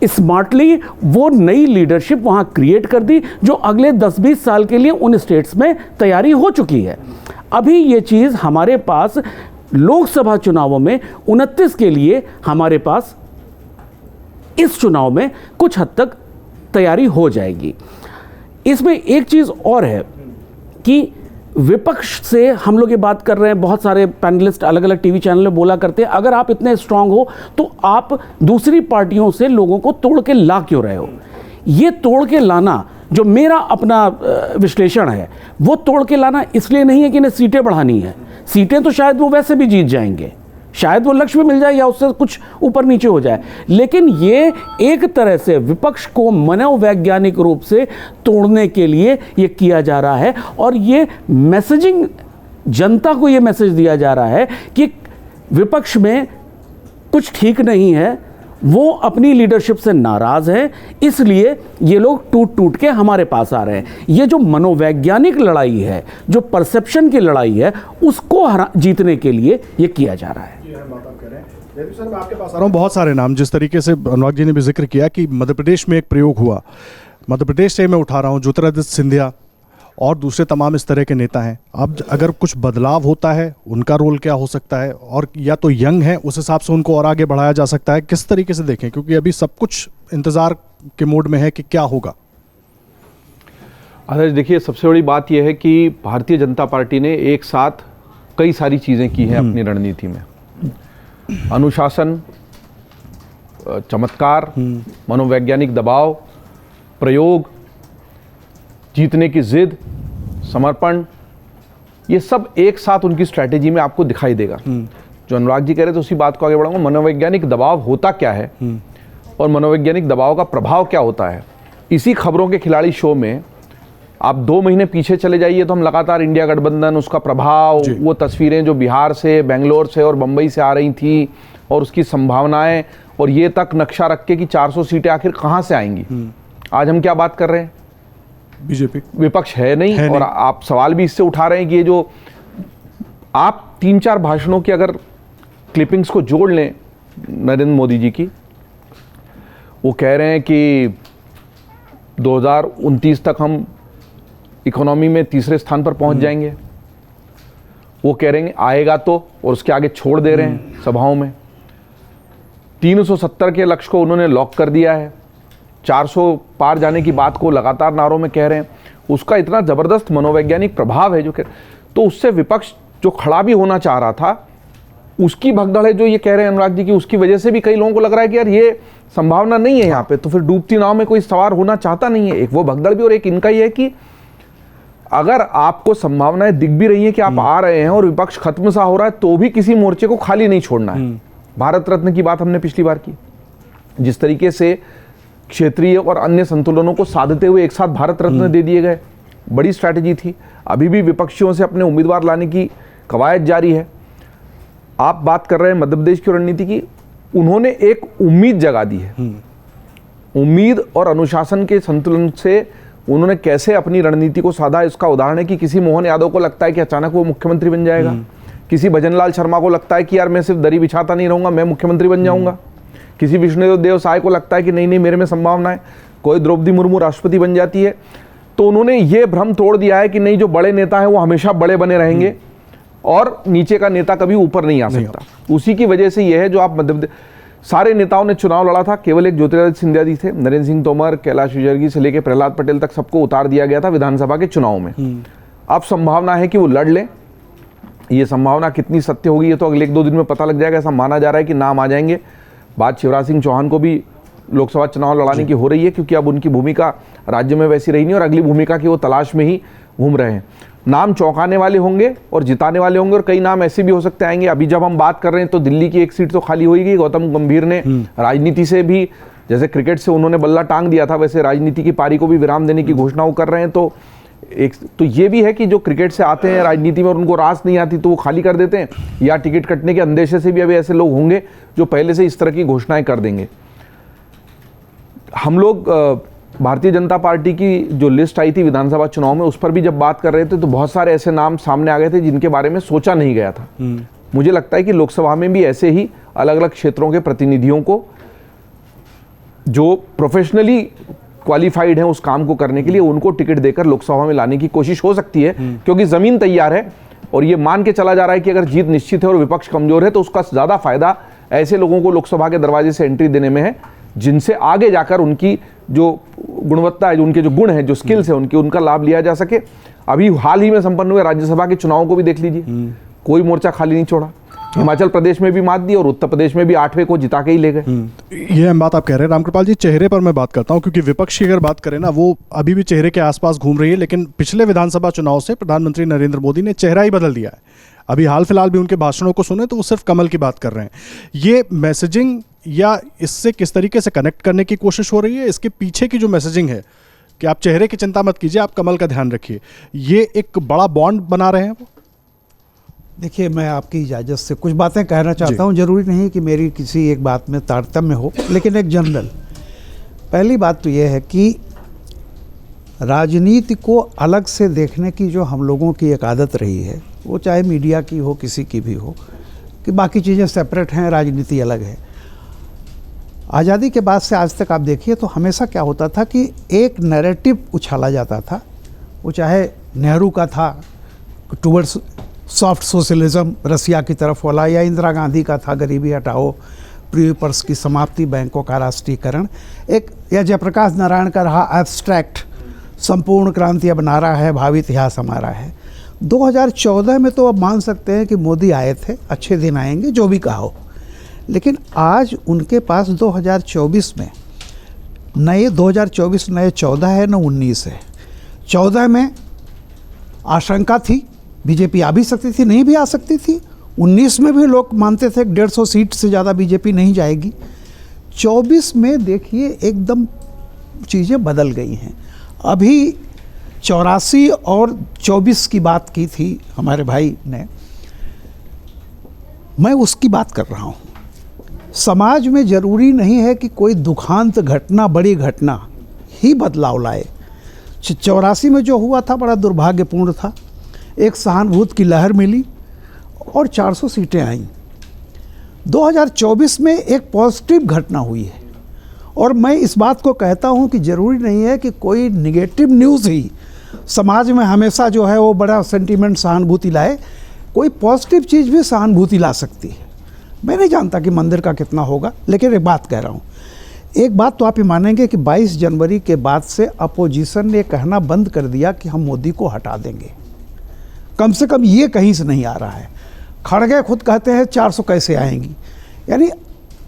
स्मार्टली वो नई लीडरशिप वहाँ क्रिएट कर दी, जो अगले 10-20 साल के लिए उन स्टेट्स में तैयारी हो चुकी है। अभी ये चीज़ हमारे पास लोकसभा चुनावों में 29 के लिए हमारे पास इस चुनाव में कुछ हद तक तैयारी हो जाएगी। इसमें एक चीज़ और है कि विपक्ष से हम लोग ये बात कर रहे हैं, बहुत सारे पैनलिस्ट अलग अलग टीवी चैनल में बोला करते हैं, अगर आप इतने स्ट्रांग हो तो आप दूसरी पार्टियों से लोगों को तोड़ के ला क्यों रहे हो? ये तोड़ के लाना, जो मेरा अपना विश्लेषण है, वो तोड़ के लाना इसलिए नहीं है कि इन्हें सीटें बढ़ानी है। सीटें तो शायद वो वैसे भी जीत जाएंगे, शायद वो लक्ष्य में मिल जाए या उससे कुछ ऊपर नीचे हो जाए, लेकिन ये एक तरह से विपक्ष को मनोवैज्ञानिक रूप से तोड़ने के लिए ये किया जा रहा है। और ये मैसेजिंग, जनता को ये मैसेज दिया जा रहा है कि विपक्ष में कुछ ठीक नहीं है, वो अपनी लीडरशिप से नाराज है, इसलिए ये लोग टूट टूट के हमारे पास आ रहे हैं। ये जो मनोवैज्ञानिक लड़ाई है, जो परसेप्शन की लड़ाई है, उसको जीतने के लिए ये किया जा रहा है। सर, मैं आपके पास आ रहा हूँ। बहुत सारे नाम, जिस तरीके से अनुराग जी ने भी जिक्र किया कि मध्य प्रदेश में एक प्रयोग हुआ, मध्य प्रदेश से मैं उठा रहा हूँ, ज्योतिरादित्य सिंधिया और दूसरे तमाम इस तरह के नेता हैं। अब अगर कुछ बदलाव होता है, उनका रोल क्या हो सकता है, और या तो यंग है उस हिसाब से उनको और आगे बढ़ाया जा सकता है, किस तरीके से देखें, क्योंकि अभी सब कुछ इंतज़ार के मोड में है कि क्या होगा। आदर्श, देखिए, सबसे बड़ी बात यह है कि भारतीय जनता पार्टी ने एक साथ कई सारी चीज़ें की हैं अपनी रणनीति में। अनुशासन, चमत्कार, मनोवैज्ञानिक दबाव, प्रयोग, जीतने की जिद, समर्पण, ये सब एक साथ उनकी स्ट्रैटेजी में आपको दिखाई देगा। जो अनुराग जी कह रहे थे उसी बात को आगे बढ़ाऊंगा। मनोवैज्ञानिक दबाव होता क्या है और मनोवैज्ञानिक दबाव का प्रभाव क्या होता है, इसी खबरों के खिलाड़ी शो में आप 2 महीने पीछे चले जाइए तो हम लगातार इंडिया गठबंधन, उसका प्रभाव, वो तस्वीरें जो बिहार से, बेंगलोर से और मुंबई से आ रही थी और उसकी संभावनाएं, और ये तक नक्शा रख के कि 400 सीटें आखिर कहाँ से आएंगी। आज हम क्या बात कर रहे हैं? बीजेपी विपक्ष है नहीं, और आप सवाल भी इससे उठा रहे हैं कि ये जो आप 3-4 भाषणों की अगर क्लिपिंग्स को जोड़ लें नरेंद्र मोदी जी की, वो कह रहे हैं कि 2029 तक हम इकोनॉमी में तीसरे स्थान पर पहुंच जाएंगे। वो कह रहे हैं आएगा तो, और उसके आगे छोड़ दे रहे हैं सभाओं में। 370 के लक्ष्य को उन्होंने लॉक कर दिया है। 400 पार जाने की बात को लगातार नारों में कह रहे हैं। उसका इतना ज़बरदस्त मनोवैज्ञानिक प्रभाव है जो तो उससे विपक्ष जो खड़ा भी होना चाह रहा था, उसकी भगदड़ है जो ये कह रहे हैं अनुराग जी की, उसकी वजह से भी कई लोगों को लग रहा है कि यार ये संभावना नहीं है यहाँ पे, तो फिर डूबती नाव में कोई सवार होना चाहता नहीं है। एक वो भगदड़ भी, और एक इनका ही है कि अगर आपको संभावनाएं दिख भी रही हैं कि आप आ रहे हैं और विपक्ष खत्म सा हो रहा है, तो भी किसी मोर्चे को खाली नहीं छोड़ना है। भारत रत्न की बात हमने पिछली बार की, जिस तरीके से क्षेत्रीय और अन्य संतुलनों को साधते हुए एक साथ भारत रत्न दे दिए गए, बड़ी स्ट्रैटेजी थी। अभी भी विपक्षियों से अपने उम्मीदवार लाने की कवायद जारी है। आप बात कर रहे हैं मध्य प्रदेश की रणनीति की, उन्होंने एक उम्मीद जगा दी है। उम्मीद और अनुशासन के संतुलन से उन्होंने कैसे अपनी रणनीति को साधा, इसका उदाहरण है कि किसी मोहन यादव को लगता है कि अचानक वो मुख्यमंत्री बन जाएगा, किसी भजनलाल शर्मा को लगता है कि यार मैं सिर्फ दरी बिछाता नहीं रहूंगा, मैं मुख्यमंत्री बन जाऊंगा, किसी विष्णुदेव साय को लगता है कि नहीं नहीं मेरे में संभावना है, कोई द्रौपदी मुर्मू राष्ट्रपति बन जाती है। तो उन्होंने ये भ्रम तोड़ दिया है कि नहीं, जो बड़े नेता हैं वो हमेशा बड़े बने रहेंगे और नीचे का नेता कभी ऊपर नहीं आ सकता। उसी की वजह से यह है जो आप मध्य प्रदेश, सारे नेताओं ने चुनाव लड़ा था, केवल एक ज्योतिरादित्य सिंधिया जी थे, नरेंद्र सिंह तोमर, कैलाश विजयवर्गीय से लेकर प्रहलाद पटेल तक सबको उतार दिया गया था विधानसभा के चुनाव में। अब संभावना है कि वो लड़ लें। ये संभावना कितनी सत्य होगी ये तो अगले 1-2 दिन में पता लग जाएगा। ऐसा माना जा रहा है कि नाम आ जाएंगे। बात शिवराज सिंह चौहान को भी लोकसभा चुनाव लड़ाने की हो रही है, क्योंकि अब उनकी भूमिका राज्य में वैसी रही नहीं और अगली भूमिका की वो तलाश में ही घूम रहे हैं। नाम चौंकाने वाले होंगे और जिताने वाले होंगे, और कई नाम ऐसे भी हो सकते आएंगे। अभी जब हम बात कर रहे हैं तो दिल्ली की एक सीट तो खाली होगी। गौतम गंभीर ने राजनीति से भी, जैसे क्रिकेट से उन्होंने बल्ला टांग दिया था, वैसे राजनीति की पारी को भी विराम देने की घोषणा वो कर रहे हैं। तो ये भी है कि जो क्रिकेट से आते हैं राजनीति में और उनको रास नहीं आती तो वो खाली कर देते हैं, या टिकट कटने के अंदेशे से भी अभी ऐसे लोग होंगे जो पहले से इस तरह की घोषणाएं कर देंगे। हम लोग भारतीय जनता पार्टी की जो लिस्ट आई थी विधानसभा चुनाव में, उस पर भी जब बात कर रहे थे तो बहुत सारे ऐसे नाम सामने आ गए थे जिनके बारे में सोचा नहीं गया था। मुझे लगता है कि लोकसभा में भी ऐसे ही अलग अलग क्षेत्रों के प्रतिनिधियों को जो प्रोफेशनली क्वालिफाइड हैं उस काम को करने के लिए, उनको टिकट देकर लोकसभा में लाने की कोशिश हो सकती है, क्योंकि जमीन तैयार है और ये मान के चला जा रहा है कि अगर जीत निश्चित है और विपक्ष कमजोर है तो उसका ज्यादा फायदा ऐसे लोगों को लोकसभा के दरवाजे से एंट्री देने में है जिनसे आगे जाकर उनकी जो गुणवत्ता है, उनके जो गुण है, जो स्किल्स है उनकी, उनका लाभ लिया जा सके। अभी हाल ही में संपन्न हुए राज्यसभा के चुनावों को भी देख लीजिए, कोई मोर्चा खाली नहीं छोड़ा। हिमाचल प्रदेश में भी मात दी और उत्तर प्रदेश में भी 8वें को जिता के ही ले गए। ये हम बात आप कह रहे हैं रामकृपाल जी, चेहरे पर मैं बात करता हूं, क्योंकि विपक्ष की अगर बात करें ना, वो अभी भी चेहरे के आसपास घूम रही है, लेकिन पिछले विधानसभा चुनाव से प्रधानमंत्री नरेंद्र मोदी ने चेहरा ही बदल दिया है। अभी हाल फिलहाल भी उनके भाषणों को सुने तो वो सिर्फ कमल की बात कर रहे हैं। ये मैसेजिंग या इससे किस तरीके से कनेक्ट करने की कोशिश हो रही है, इसके पीछे की जो मैसेजिंग है कि आप चेहरे की चिंता मत कीजिए, आप कमल का ध्यान रखिए, ये एक बड़ा बॉन्ड बना रहे हैं वो? देखिए, मैं आपकी इजाज़त से कुछ बातें कहना चाहता हूँ। ज़रूरी नहीं कि मेरी किसी एक बात में तारतम्य हो, लेकिन एक जनरल पहली बात तो ये है कि राजनीति को अलग से देखने की जो हम लोगों की एक आदत रही है, वो चाहे मीडिया की हो, किसी की भी हो, कि बाकी चीज़ें सेपरेट हैं, राजनीति अलग है। आज़ादी के बाद से आज तक आप देखिए तो हमेशा क्या होता था कि एक नैरेटिव उछाला जाता था, वो चाहे नेहरू का था टूवर्ड्स सॉफ्ट सोशलिज्म रसिया की तरफ वाला, या इंदिरा गांधी का था गरीबी हटाओ, प्रीपर्स की समाप्ति, बैंकों का राष्ट्रीयकरण, एक या जयप्रकाश नारायण का रहा एब्स्ट्रैक्ट संपूर्ण क्रांति अब नारा है, भावी इतिहास हमारा है। 2014 में तो अब मान सकते हैं कि मोदी आए थे, अच्छे दिन आएंगे, जो भी कहा हो, लेकिन आज उनके पास 2024 में नए 2024 नए 14 है न 19 है। 14 में आशंका थी बीजेपी आ भी सकती थी, नहीं भी आ सकती थी। 19 में भी लोग मानते थे 150 सीट से ज़्यादा बीजेपी नहीं जाएगी। 24 में देखिए एकदम चीज़ें बदल गई हैं। अभी 84 और 24 की बात की थी हमारे भाई ने, मैं उसकी बात कर रहा हूँ। समाज में ज़रूरी नहीं है कि कोई दुखांत घटना, बड़ी घटना ही बदलाव लाए। 84 में जो हुआ था बड़ा दुर्भाग्यपूर्ण था, एक सहानुभूति की लहर मिली और 400 सीटें आईं। 2024 में एक पॉजिटिव घटना हुई है, और मैं इस बात को कहता हूं कि ज़रूरी नहीं है कि कोई निगेटिव न्यूज़ ही समाज में हमेशा जो है वो बड़ा सेंटीमेंट सहानुभूति लाए। कोई पॉजिटिव चीज़ भी सहानुभूति ला सकती है। मैं नहीं जानता कि मंदिर का कितना होगा, लेकिन एक बात कह रहा हूँ, एक बात तो आप ये मानेंगे कि 22 जनवरी के बाद से अपोजिशन ने कहना बंद कर दिया कि हम मोदी को हटा देंगे। कम से कम ये कहीं से नहीं आ रहा है। खड़गे खुद कहते हैं 400 कैसे आएंगी, यानी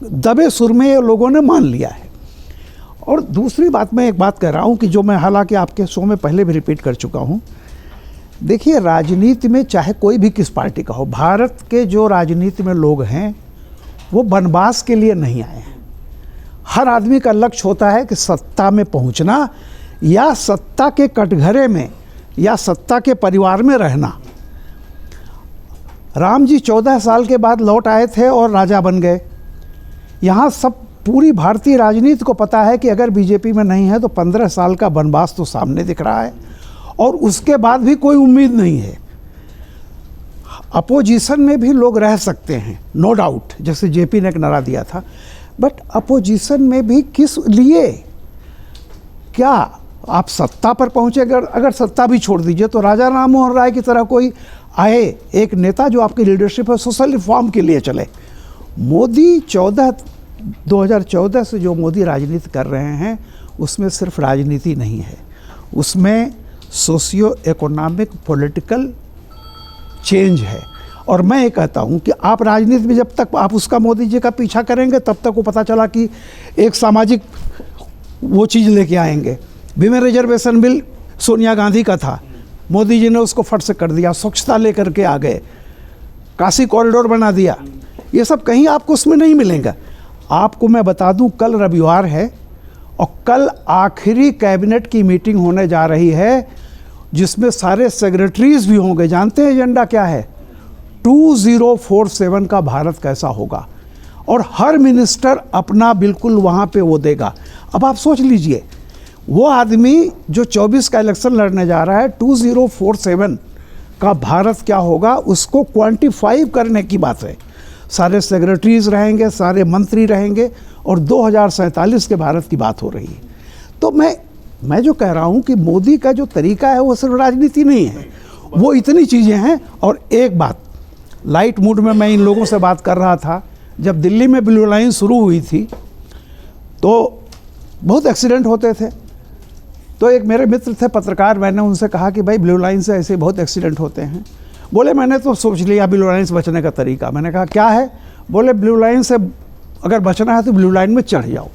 दबे सुर में ये लोगों ने मान लिया है। और दूसरी बात, मैं एक बात कह रहा हूँ कि जो मैं हालांकि आपके शो में पहले भी रिपीट कर चुका हूँ। देखिए, राजनीति में चाहे कोई भी किस पार्टी का हो, भारत के जो राजनीति में लोग हैं वो वनवास के लिए नहीं आए हैं। हर आदमी का लक्ष्य होता है कि सत्ता में पहुँचना या सत्ता के कटघरे में या सत्ता के परिवार में रहना। राम जी 14 साल के बाद लौट आए थे और राजा बन गए। यहाँ सब पूरी भारतीय राजनीति को पता है कि अगर बीजेपी में नहीं है तो 15 साल का वनवास तो सामने दिख रहा है, और उसके बाद भी कोई उम्मीद नहीं है। अपोजिशन में भी लोग रह सकते हैं, नो डाउट, जैसे जेपी ने एक नारा दिया था, बट अपोजिशन में भी किस लिए? क्या आप सत्ता पर पहुँचे? अगर सत्ता भी छोड़ दीजिए तो राजा राम मोहन राय की तरह कोई आए, एक नेता जो आपकी लीडरशिप है, सोशल रिफॉर्म के लिए चले। मोदी 2014 से जो मोदी राजनीति कर रहे हैं उसमें सिर्फ राजनीति नहीं है, उसमें सोशियो इकोनॉमिक पॉलिटिकल चेंज है। और मैं ये कहता हूँ कि आप राजनीति में जब तक आप उसका मोदी जी का पीछा करेंगे तब तक वो पता चला कि एक सामाजिक वो चीज़ लेके आएंगे। Women reservation bill Sonia Gandhi का था, मोदी जी ने उसको फट से कर दिया, स्वच्छता लेकर के आ गए, काशी कॉरिडोर बना दिया। ये सब कहीं आपको उसमें नहीं मिलेगा। आपको मैं बता दूं, कल रविवार है और कल आखिरी कैबिनेट की मीटिंग होने जा रही है जिसमें सारे सेक्रेटरीज भी होंगे। जानते हैं एजेंडा क्या है? 2047 का भारत कैसा होगा, और हर मिनिस्टर अपना बिल्कुल वहाँ पे वो देगा। अब आप सोच लीजिए, वो आदमी जो 24 का इलेक्शन लड़ने जा रहा है, 2047 का भारत क्या होगा उसको क्वांटिफाई करने की बात है। सारे सेक्रेटरीज रहेंगे, सारे मंत्री रहेंगे, और 2047 के भारत की बात हो रही है। तो मैं जो कह रहा हूँ कि मोदी का जो तरीका है वो सिर्फ राजनीति नहीं है, वो इतनी चीज़ें हैं। और एक बात, लाइट मूड में मैं इन लोगों से बात कर रहा था, जब दिल्ली में ब्लू लाइन शुरू हुई थी तो बहुत एक्सीडेंट होते थे, तो एक मेरे मित्र थे पत्रकार, मैंने उनसे कहा कि भाई ब्लू लाइन से ऐसे बहुत एक्सीडेंट होते हैं। बोले मैंने तो सोच लिया ब्लू लाइन से बचने का तरीका। मैंने कहा क्या है? बोले ब्लू लाइन से अगर बचना है तो ब्लू लाइन में चढ़ जाओ।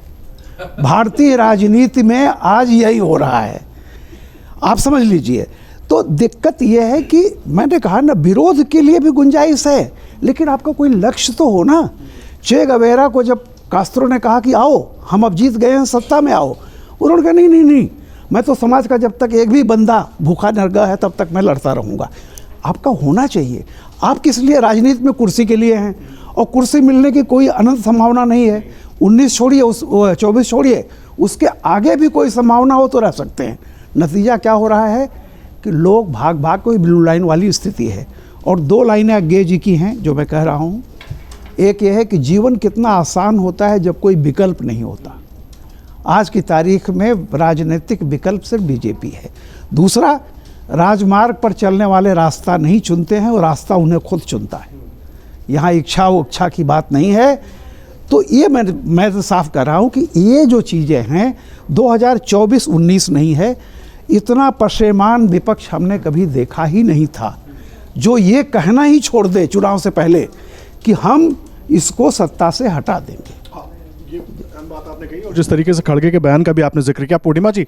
भारतीय राजनीति में आज यही हो रहा है, आप समझ लीजिए। तो दिक्कत यह है कि मैंने कहा ना, विरोध के लिए भी गुंजाइश है, लेकिन आपका कोई लक्ष्य तो हो ना। चे गवेरा को जब कास्त्रो ने कहा कि आओ हम अब जीत गए हैं, सत्ता में आओ, उन्होंने कहा नहीं नहीं नहीं, मैं तो समाज का जब तक एक भी बंदा भूखा नंगा है तब तक मैं लड़ता रहूँगा। आपका होना चाहिए। आप किस लिए राजनीति में? कुर्सी के लिए हैं, और कुर्सी मिलने की कोई अनंत संभावना नहीं है। 19 छोड़िए, 24 छोड़िए, उसके आगे भी कोई संभावना हो तो रह सकते हैं। नतीजा क्या हो रहा है कि लोग भाग भाग कोई ब्लू लाइन वाली स्थिति है। और 2 लाइनें अज्ञे जी की हैं जो मैं कह रहा हूँ। एक ये है कि जीवन कितना आसान होता है जब कोई विकल्प नहीं होता। आज की तारीख में राजनीतिक विकल्प सिर्फ बीजेपी है। दूसरा, राजमार्ग पर चलने वाले रास्ता नहीं चुनते हैं, और रास्ता उन्हें खुद चुनता है। यहाँ इच्छा उच्छा की बात नहीं है। तो ये मैं तो साफ कर रहा हूँ कि ये जो चीज़ें हैं 2024-19 नहीं है। इतना पशेमान विपक्ष हमने कभी देखा ही नहीं था, जो ये कहना ही छोड़ दे चुनाव से पहले कि हम इसको सत्ता से हटा देंगे। ये अहम बात आपने कही, और जिस तरीके से खड़गे के बयान का भी आपने जिक्र किया। पूर्णिमा जी,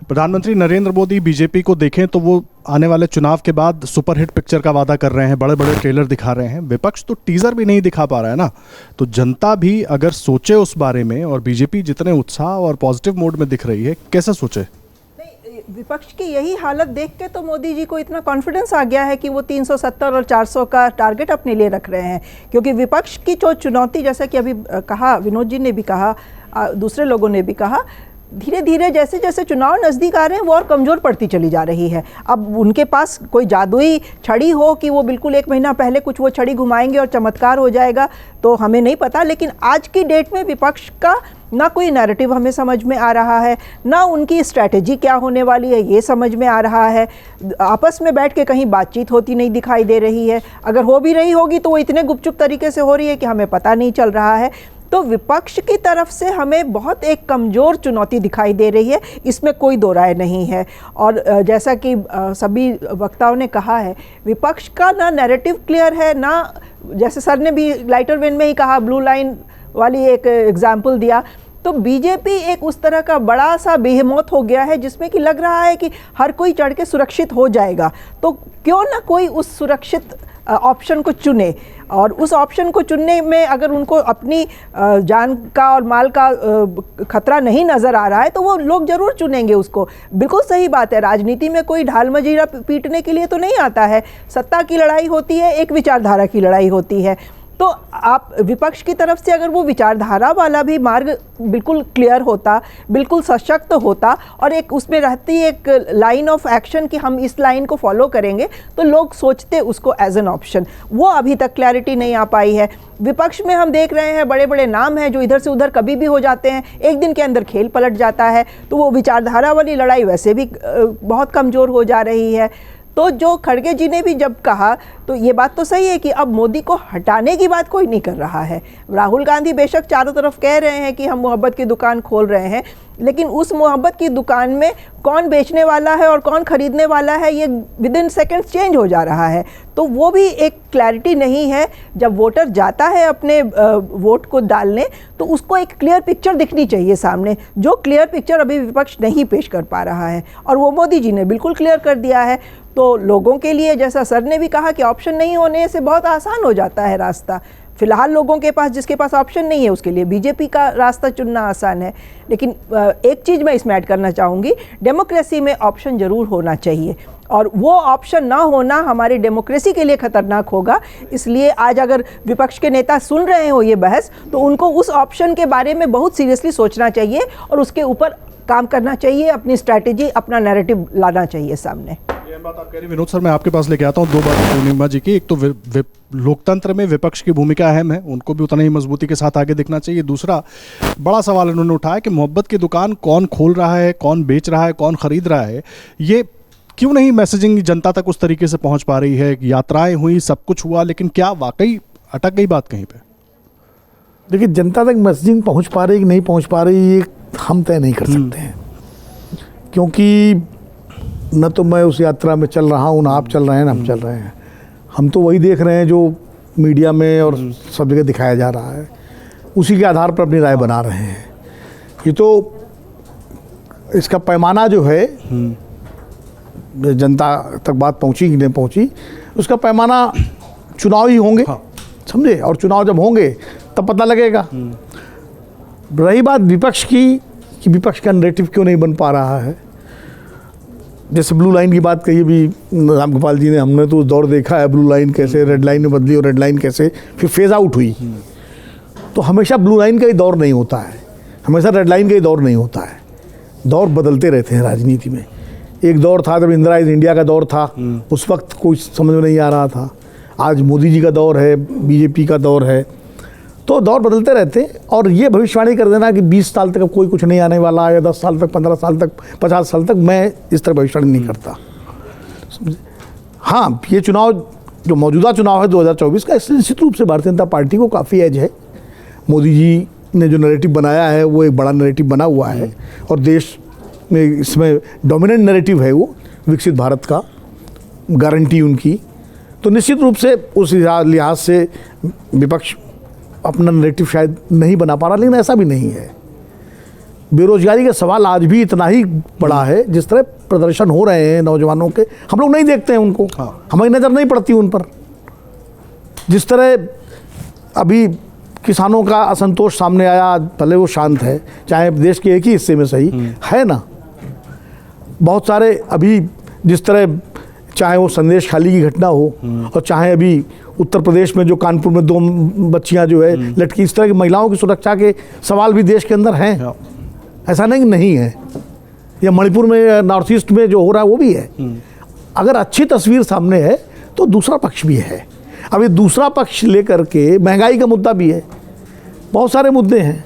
प्रधानमंत्री नरेंद्र मोदी बीजेपी को देखें तो वो आने वाले चुनाव के बाद सुपरहिट पिक्चर का वादा कर रहे हैं, बड़े बड़े ट्रेलर दिखा रहे हैं। विपक्ष तो टीजर भी नहीं दिखा पा रहा है ना। तो जनता भी अगर सोचे उस बारे में, और बीजेपी जितने उत्साह और पॉजिटिव मोड में दिख रही है, कैसे सोचे? विपक्ष की यही हालत देख के तो मोदी जी को इतना कॉन्फिडेंस आ गया है कि वो 370 और 400 का टारगेट अपने लिए रख रहे हैं। क्योंकि विपक्ष की जो चुनौती, जैसा कि अभी कहा विनोद जी ने भी कहा, दूसरे लोगों ने भी कहा, धीरे धीरे जैसे जैसे चुनाव नज़दीक आ रहे हैं वो और कमज़ोर पड़ती चली जा रही है। अब उनके पास कोई जादुई छड़ी हो कि वो बिल्कुल 1 महीना पहले कुछ वो छड़ी घुमाएंगे और चमत्कार हो जाएगा, तो हमें नहीं पता। लेकिन आज की डेट में विपक्ष का ना कोई नैरेटिव हमें समझ में आ रहा है, ना उनकी स्ट्रैटेजी क्या होने वाली है ये समझ में आ रहा है। आपस में बैठ के कहीं बातचीत होती नहीं दिखाई दे रही है। अगर हो भी रही होगी तो वो इतने गुपचुप तरीके से हो रही है कि हमें पता नहीं चल रहा है। तो विपक्ष की तरफ से हमें बहुत एक कमज़ोर चुनौती दिखाई दे रही है, इसमें कोई दो राय नहीं है। और जैसा कि सभी वक्ताओं ने कहा है, विपक्ष का ना नैरेटिव क्लियर है, ना, जैसे सर ने भी लाइटर वेन में ही कहा, ब्लू लाइन वाली एक एग्जाम्पल दिया। तो बीजेपी एक उस तरह का बड़ा सा बेहमौत हो गया है जिसमें कि लग रहा है कि हर कोई चढ़ के सुरक्षित हो जाएगा। तो क्यों ना कोई उस सुरक्षित ऑप्शन को चुने, और उस ऑप्शन को चुनने में अगर उनको अपनी जान का और माल का खतरा नहीं नज़र आ रहा है तो वो लोग ज़रूर चुनेंगे उसको। बिल्कुल सही बात है, राजनीति में कोई ढाल मजीरा पीटने के लिए तो नहीं आता है। सत्ता की लड़ाई होती है, एक विचारधारा की लड़ाई होती है। तो आप विपक्ष की तरफ से अगर वो विचारधारा वाला भी मार्ग बिल्कुल क्लियर होता, बिल्कुल सशक्त होता, और एक उसमें रहती एक लाइन ऑफ एक्शन कि हम इस लाइन को फॉलो करेंगे, तो लोग सोचते उसको एज एन ऑप्शन। वो अभी तक क्लैरिटी नहीं आ पाई है। विपक्ष में हम देख रहे हैं बड़े बड़े नाम हैं जो इधर से उधर कभी भी हो जाते हैं, एक दिन के अंदर खेल पलट जाता है। तो वो विचारधारा वाली लड़ाई वैसे भी बहुत कमज़ोर हो जा रही है। तो जो खड़गे जी ने भी जब कहा तो ये बात तो सही है कि अब मोदी को हटाने की बात कोई नहीं कर रहा है। राहुल गांधी बेशक चारों तरफ कह रहे हैं कि हम मोहब्बत की दुकान खोल रहे हैं, लेकिन उस मोहब्बत की दुकान में कौन बेचने वाला है और कौन खरीदने वाला है ये विद इन सेकेंड्स चेंज हो जा रहा है। तो वो भी एक क्लैरिटी नहीं है। जब वोटर जाता है अपने वोट को डालने तो उसको एक क्लियर पिक्चर दिखनी चाहिए सामने, जो क्लियर पिक्चर अभी विपक्ष नहीं पेश कर पा रहा है, और वो मोदी जी ने बिल्कुल क्लियर कर दिया है। तो लोगों के लिए, जैसा सर ने भी कहा कि ऑप्शन नहीं होने से बहुत आसान हो जाता है रास्ता। फिलहाल लोगों के पास, जिसके पास ऑप्शन नहीं है उसके लिए बीजेपी का रास्ता चुनना आसान है। लेकिन एक चीज़ मैं इसमें ऐड करना चाहूँगी, डेमोक्रेसी में ऑप्शन ज़रूर होना चाहिए, और वो ऑप्शन ना होना हमारी डेमोक्रेसी के लिए खतरनाक होगा। इसलिए आज अगर विपक्ष के नेता सुन रहे हो ये बहस, तो उनको उस ऑप्शन के बारे में बहुत सीरियसली सोचना चाहिए और उसके ऊपर काम करना चाहिए, अपनी स्ट्रैटेजी, अपना नैरेटिव लाना चाहिए सामने। ये बात आप कह रहे विनोद सर, मैं आपके पास लेके आता हूँ 2 बातें पूर्णिमा जी की। एक तो लोकतंत्र में विपक्ष की भूमिका अहम है, उनको भी उतना ही मजबूती के साथ आगे दिखना चाहिए। दूसरा बड़ा सवाल इन्होंने उठाया कि मोहब्बत की दुकान कौन खोल रहा है, कौन बेच रहा है, कौन खरीद रहा है, ये क्यों नहीं मैसेजिंग जनता तक उस तरीके से पहुंच पा रही है। यात्राएं हुई, सब कुछ हुआ, लेकिन क्या वाकई अटक गई बात कहीं पे? देखिए, जनता तक मैसेजिंग पहुंच पा रही कि नहीं पहुंच पा रही ये हम तय नहीं कर सकते हैं, क्योंकि न तो मैं उस यात्रा में चल रहा हूँ, ना आप चल रहे हैं, ना हम चल रहे हैं। हम तो वही देख रहे हैं जो मीडिया में और सब जगह दिखाया जा रहा है, उसी के आधार पर अपनी राय बना रहे हैं। ये तो इसका पैमाना जो है, जनता तक बात पहुंची कि नहीं पहुंची, उसका पैमाना चुनाव ही होंगे, समझे, और चुनाव जब होंगे तब पता लगेगा। रही बात विपक्ष की कि विपक्ष का नैरेटिव क्यों नहीं बन पा रहा है, जैसे ब्लू लाइन की बात कही भी रामगोपाल जी ने, हमने तो दौर देखा है ब्लू लाइन कैसे रेड लाइन में बदली और रेड लाइन कैसे फिर फेज आउट हुई। तो हमेशा ब्लू लाइन का ही दौर नहीं होता है, हमेशा रेड लाइन का ही दौर नहीं होता है, दौर बदलते रहते हैं राजनीति में। एक दौर था जब इंदिरा इज इंडिया का दौर था, उस वक्त कोई समझ में नहीं आ रहा था। आज मोदी जी का दौर है, बीजेपी का दौर है, तो दौर बदलते रहते हैं। और ये भविष्यवाणी कर देना कि 20 साल तक अब कोई कुछ नहीं आने वाला, या 10 साल तक, 15 साल तक, 50 साल तक, मैं इस तरह भविष्यवाणी नहीं करता। हाँ, ये चुनाव जो मौजूदा चुनाव है 2024 का, इससे निश्चित रूप से भारतीय जनता पार्टी को काफ़ी एज है। मोदी जी ने जो नैरेटिव बनाया है वो एक बड़ा नैरेटिव बना हुआ है, और देश में इसमें डोमिनेंट नैरेटिव है वो विकसित भारत का, गारंटी उनकी। तो निश्चित रूप से उस लिहाज से विपक्ष अपना नैरेटिव शायद नहीं बना पा रहा, लेकिन ऐसा भी नहीं है। बेरोजगारी का सवाल आज भी इतना ही बड़ा है, जिस तरह प्रदर्शन हो रहे हैं नौजवानों के, हम लोग नहीं देखते हैं उनको, हमारी नज़र नहीं पड़ती उन पर। जिस तरह अभी किसानों का असंतोष सामने आया, भले वो शांत है, चाहे देश के एक ही हिस्से में सही है ना, बहुत सारे अभी जिस तरह, चाहे वो संदेश खाली की घटना हो, और चाहे अभी उत्तर प्रदेश में जो कानपुर में 2 बच्चियां जो है लटकी, इस तरह की महिलाओं की सुरक्षा के सवाल भी देश के अंदर हैं, ऐसा नहीं है। या मणिपुर में, नॉर्थ ईस्ट में जो हो रहा है वो भी है। अगर अच्छी तस्वीर सामने है तो दूसरा पक्ष भी है। अब ये दूसरा पक्ष लेकर के महंगाई का मुद्दा भी है, बहुत सारे मुद्दे हैं।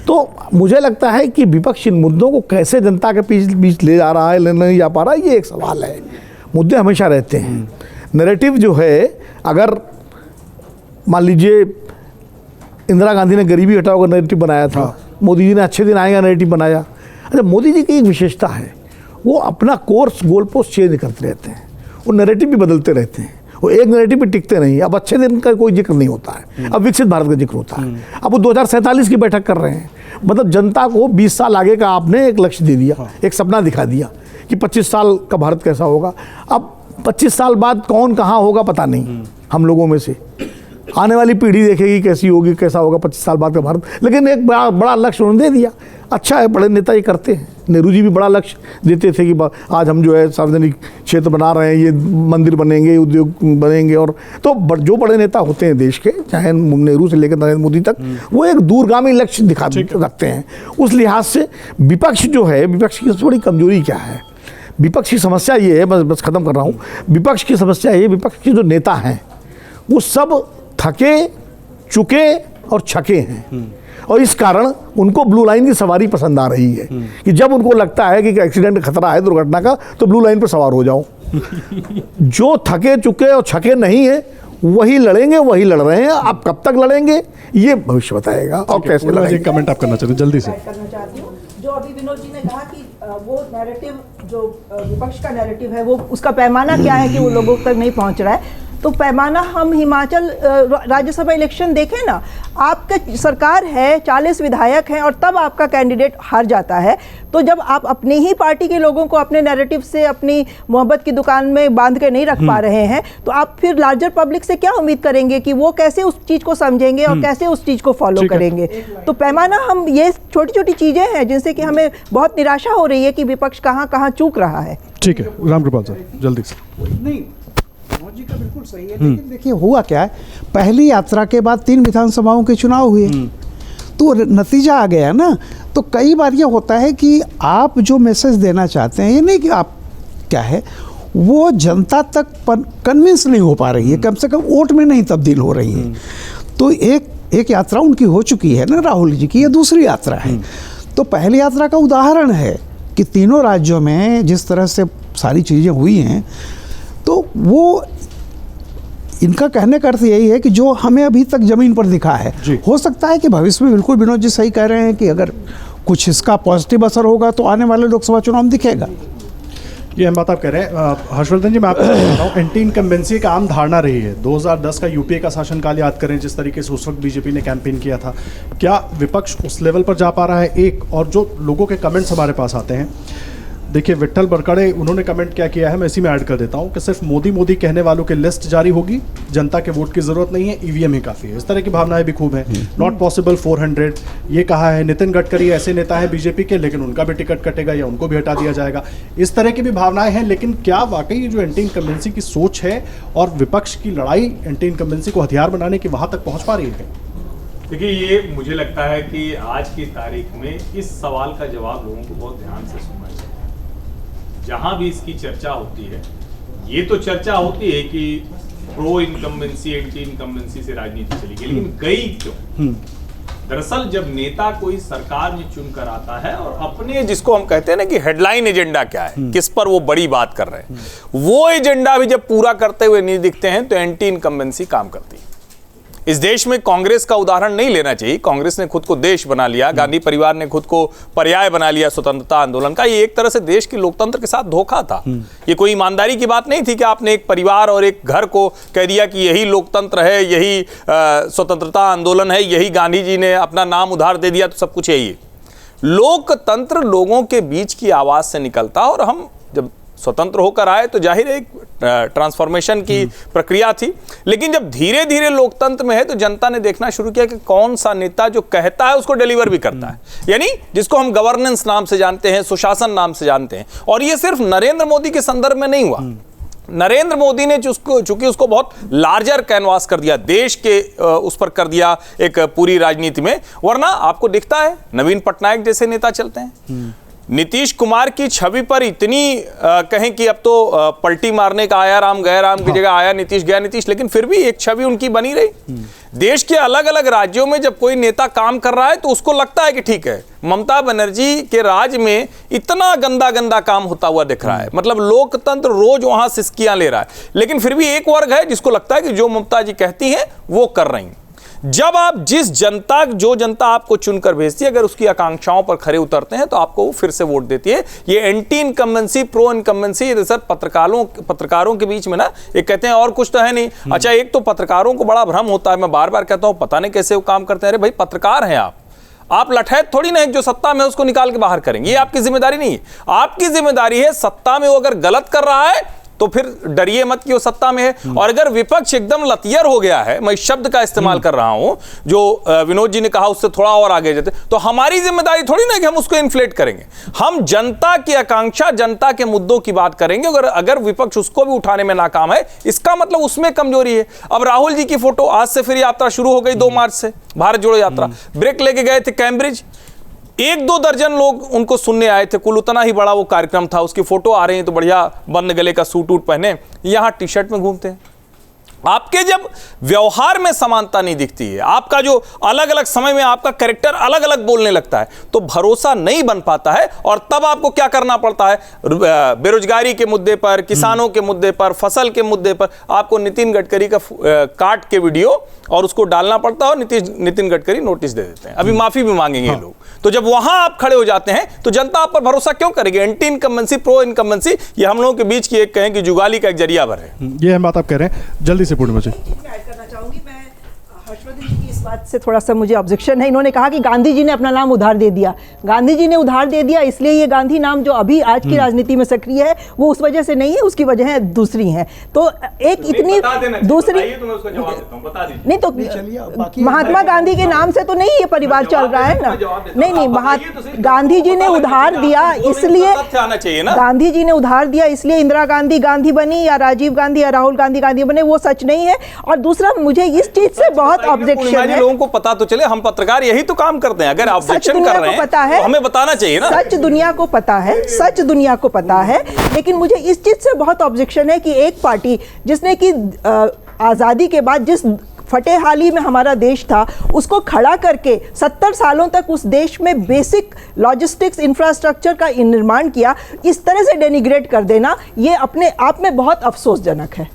तो मुझे लगता है कि विपक्ष इन मुद्दों को कैसे जनता के बीच ले जा रहा है, ले नहीं जा पा रहा है, ये एक सवाल है। मुद्दे हमेशा रहते हैं। नैरेटिव जो है, अगर मान लीजिए इंदिरा गांधी ने गरीबी हटाओ का नैरेटिव बनाया था, मोदी जी ने अच्छे दिन आएगा नैरेटिव बनाया। अच्छा, मोदी जी की एक विशेषता है, वो अपना कोर्स गोल पोस्ट चेंज करते रहते हैं, वो नैरेटिव भी बदलते रहते हैं, वो एक नैरेटिव पे टिकते नहीं। अब अच्छे दिन का कोई जिक्र नहीं होता है, अब विकसित भारत का जिक्र होता है। अब वो 2047 की बैठक कर रहे हैं, मतलब जनता को 20 साल आगे का आपने एक लक्ष्य दे दिया, एक सपना दिखा दिया कि 25 साल का भारत कैसा होगा। अब 25 साल बाद कौन कहाँ होगा पता नहीं, हम लोगों में से आने वाली पीढ़ी देखेगी कैसी होगी, कैसा होगा 25 साल बाद का भारत। लेकिन एक बड़ा लक्ष्य उन्होंने दे दिया। अच्छा है, बड़े नेता ये करते हैं। नेहरू जी भी बड़ा लक्ष्य देते थे कि आज हम जो है सार्वजनिक क्षेत्र बना रहे हैं, ये मंदिर बनेंगे, उद्योग बनेंगे। और तो जो बड़े नेता होते हैं देश के, चाहे नेहरू से लेकर नरेंद्र मोदी तक, वो एक दूरगामी लक्ष्य रखते हैं। उस लिहाज से विपक्ष जो है, विपक्ष की सबसे बड़ी कमजोरी क्या है? विपक्ष की समस्या ये है, बस खत्म कर रहा हूँ। विपक्ष की समस्या ये, विपक्ष के जो नेता हैं वो सब थके चुके और छके हैं, और इस कारण उनको ब्लू लाइन की सवारी पसंद आ रही है कि जब उनको लगता है कि एक्सीडेंट का खतरा है, दुर्घटना का, तो ब्लू लाइन पर सवार हो जाओ। जो थके चुके और छके नहीं है वही लड़ेंगे, वही लड़ रहे हैं। आप कब तक लड़ेंगे ये भविष्य बताएगा, और कैसे लड़ेंगे। कमेंट आप करना चाहते हैं जल्दी से? करना चाहती हूँ, जो अभी विनोद जी ने कहा कि वो नैरेटिव जो विपक्ष का नैरेटिव है, वो उसका पैमाना क्या है कि वो लोगों तक नहीं पहुंच रहा है। तो पैमाना हम हिमाचल राज्यसभा इलेक्शन देखें ना, आपका सरकार है, 40 विधायक हैं, और तब आपका कैंडिडेट हार जाता है। तो जब आप अपनी ही पार्टी के लोगों को अपने नैरेटिव से अपनी मोहब्बत की दुकान में बांध के नहीं रख पा रहे हैं, तो आप फिर लार्जर पब्लिक से क्या उम्मीद करेंगे कि वो कैसे उस चीज़ को समझेंगे और कैसे उस चीज़ को फॉलो करेंगे? तो पैमाना, हम ये छोटी छोटी चीज़ें हैं जिनसे कि हमें बहुत निराशा हो रही है कि विपक्ष कहाँ कहाँ चूक रहा है। ठीक है, रामकृपाल सर जल्दी से। नहीं, मनोज जी का बिल्कुल सही है, लेकिन देखिए हुआ क्या है, पहली यात्रा के बाद 3 विधानसभाओं के चुनाव हुए, तो नतीजा आ गया ना। तो कई बार ये होता है कि आप जो मैसेज देना चाहते हैं, ये नहीं कि आप क्या है, वो जनता तक कन्विंस नहीं हो पा रही है, कम से कम वोट में नहीं तब्दील हो रही है। तो एक यात्रा उनकी हो चुकी है ना राहुल जी की, ये दूसरी यात्रा है। तो पहली यात्रा का उदाहरण है कि तीनों राज्यों में जिस तरह से सारी चीज़ें हुई हैं, तो वो इनका कहने का अर्थ यही है कि जो हमें अभी तक ज़मीन पर दिखा है, हो सकता है कि भविष्य में, बिल्कुल विनोद जी सही कह रहे हैं कि अगर कुछ इसका पॉजिटिव असर होगा तो आने वाले लोकसभा चुनाव में दिखेगा। ये हम बात आप कह रहे हैं। हर्षवर्धन जी, मैं आपको बता रहा हूँ, एंटी इनकम्बेंसी का आम धारणा रही है। 2010 का यूपीए का शासनकाल याद करें, जिस तरीके से उस वक्त बीजेपी ने कैंपेन किया था। क्या विपक्ष उस लेवल पर जा पा रहा है? एक और जो लोगों के कमेंट्स हमारे पास आते हैं, देखिए विट्ठल बरकड़े, उन्होंने कमेंट क्या किया है, मैं इसी में ऐड कर देता हूं कि सिर्फ मोदी मोदी कहने वालों की लिस्ट जारी होगी, जनता के वोट की जरूरत नहीं है, ईवीएम ही काफ़ी है। इस तरह की भावनाएं भी खूब हैं। नॉट पॉसिबल 400 ये कहा है। नितिन गडकरी ऐसे नेता हैं बीजेपी के, लेकिन उनका भी टिकट कटेगा या उनको भी हटा दिया जाएगा। इस तरह की भी भावनाएं हैं। लेकिन क्या वाकई ये जो एंटी इनकम्बेंसी की सोच है और विपक्ष की लड़ाई एंटी इनकम्बेंसी को हथियार बनाने की वहां तक पहुंच पा रही है? देखिए, ये मुझे लगता है कि आज की तारीख में इस सवाल का जवाब लोगों को बहुत ध्यान से सुनना चाहिए। जहां भी इसकी चर्चा होती है, ये तो चर्चा होती है कि प्रो इनकम्बेंसी एंटी इनकम्बेंसी से राजनीति चलेगी, लेकिन गई क्यों? दरअसल जब नेता कोई सरकार में चुनकर आता है और अपने, जिसको हम कहते हैं ना कि हेडलाइन एजेंडा क्या है, किस पर वो बड़ी बात कर रहे हैं, वो एजेंडा भी जब पूरा करते हुए नहीं दिखते हैं तो एंटी इनकम्बेंसी काम करती है। इस देश में कांग्रेस का उदाहरण नहीं लेना चाहिए। कांग्रेस ने खुद को देश बना लिया, गांधी परिवार ने खुद को पर्याय बना लिया स्वतंत्रता आंदोलन का। ये एक तरह से देश के लोकतंत्र के साथ धोखा था। ये कोई ईमानदारी की बात नहीं थी कि आपने एक परिवार और एक घर को कह दिया कि यही लोकतंत्र है, यही स्वतंत्रता आंदोलन है, यही गांधी जी ने अपना नाम उधार दे दिया तो सब कुछ यही है। लोकतंत्र लोगों के बीच की आवाज से निकलता, और हम जब स्वतंत्र होकर आए तो जाहिर है एक ट्रांसफॉर्मेशन की प्रक्रिया थी। लेकिन जब धीरे धीरे लोकतंत्र में है तो जनता ने देखना शुरू किया कि कौन सा नेता जो कहता है उसको डिलीवर भी करता है, यानी जिसको हम गवर्नेंस नाम से जानते हैं, सुशासन नाम से जानते हैं। और ये सिर्फ नरेंद्र मोदी के संदर्भ में नहीं हुआ। नरेंद्र मोदी ने चूंकि उसको बहुत लार्जर कैनवास कर दिया, देश के उस पर कर दिया एक पूरी राजनीति में। वरना आपको दिखता है नवीन पटनायक जैसे नेता चलते हैं, नीतीश कुमार की छवि पर इतनी कहें कि अब तो पलटी मारने का आया राम गया राम की जगह आया नीतीश गया नीतीश, लेकिन फिर भी एक छवि उनकी बनी रही। देश के अलग अलग राज्यों में जब कोई नेता काम कर रहा है तो उसको लगता है कि ठीक है, ममता बनर्जी के राज में इतना गंदा गंदा काम होता हुआ दिख रहा है, मतलब लोकतंत्र रोज वहां सिसकियां ले रहा है, लेकिन फिर भी एक वर्ग है जिसको लगता है कि जो ममता जी कहती हैं वो कर रही हैं। जब आप जो जनता आपको चुनकर भेजती है, अगर उसकी आकांक्षाओं पर खरे उतरते हैं तो आपको वो फिर से वोट देती है। ये anti incumbency pro incumbency, sir पत्रकारों के बीच में ना एक कहते हैं और कुछ तो है नहीं। अच्छा, एक तो पत्रकारों को बड़ा भ्रम होता है, मैं बार बार कहता हूं पता नहीं कैसे वो काम करते हैं। अरे भाई, पत्रकार हैं आप लठैत थोड़ी ना, जो सत्ता में उसको निकाल के बाहर करेंगे, ये आपकी जिम्मेदारी नहीं है। आपकी जिम्मेदारी है सत्ता में वो अगर गलत कर रहा है तो फिर डरिए मत कि वो सत्ता में है। और अगर विपक्ष एकदम लतियर हो गया है, मैं इस शब्द का इस्तेमाल कर रहा हूं जो विनोद जी ने कहा, उससे थोड़ा और आगे जाते, तो हमारी जिम्मेदारी थोड़ी ना कि हम उसको इन्फ्लेट करेंगे। हम जनता की आकांक्षा, जनता के मुद्दों की बात करेंगे। अगर विपक्ष उसको भी उठाने में नाकाम है, इसका मतलब उसमें कमजोरी है। अब राहुल जी की फोटो, आज से फिर यात्रा शुरू हो गई 2 मार्च से, भारत जोड़ो यात्रा। ब्रेक लेके गए थे कैम्ब्रिज, 1-2 दर्जन लोग उनको सुनने आए थे, कुल उतना ही बड़ा वो कार्यक्रम था। उसकी फोटो आ रही है तो बढ़िया बंद गले का सूट वूट पहने, यहां टी शर्ट में घूमते हैं। आपके जब व्यवहार में समानता नहीं दिखती है, आपका जो अलग अलग समय में आपका कैरेक्टर अलग अलग बोलने लगता है, तो भरोसा नहीं बन पाता है। और तब आपको क्या करना पड़ता है, बेरोजगारी के मुद्दे पर, किसानों के मुद्दे पर, फसल के मुद्दे पर आपको नितिन गडकरी का काट के वीडियो और उसको डालना पड़ता है, और नितिन गडकरी नोटिस दे देते हैं, अभी माफी भी मांगेंगे लोग। तो जब वहां आप खड़े हो जाते हैं तो जनता आप पर भरोसा क्यों करेगी? एंटी इनकम्बेंसी प्रो इनकम्बेंसी, ये हम लोगों के बीच की एक कहें कि जुगाली का एक जरिया भर है। ये हम बात आप कह रहे हैं। जल्दी से पूर्णिमा जी ऐड करना चाहूंगी मैं। हर्षवर्धन जी की इस बात से थोड़ा सा मुझे ऑब्जेक्शन है। इन्होंने कहा कि गांधी जी ने अपना नाम उधार दे दिया। गांधी जी ने उधार दे दिया इसलिए ये गांधी नाम जो अभी आज की राजनीति में सक्रिय है वो उस वजह से नहीं है, उसकी वजह दूसरी हैं। तो एक इतनी दूसरी नहीं तो महात्मा गांधी के नाम से तो नहीं ये परिवार चल रहा है ना। नहीं, गांधी जी ने उधार दिया इसलिए, गांधी जी ने उधार दिया इसलिए इंदिरा गांधी गांधी बनी या राजीव गांधी या राहुल गांधी गांधी बने, वो सच नहीं है। और दूसरा, मुझे इस चीज से बहुत ऑब्जेक्शन है। लोगों को पता तो चले, हम पत्रकार यही तो काम करते हैं। अगर ऑब्जेक्शन कर रहे हैं तो हमें बताना चाहिए ना। सच दुनिया को पता है, सच दुनिया को पता है। लेकिन मुझे इस चीज से बहुत ऑब्जेक्शन है कि एक पार्टी जिसने कि आजादी के बाद जिस फटेहाली में हमारा देश था उसको खड़ा करके 70 सालों तक उस देश में बेसिक लॉजिस्टिक्स इंफ्रास्ट्रक्चर का निर्माण किया, इस तरह से डेनिग्रेट कर देना, ये अपने आप में बहुत अफसोसजनक है।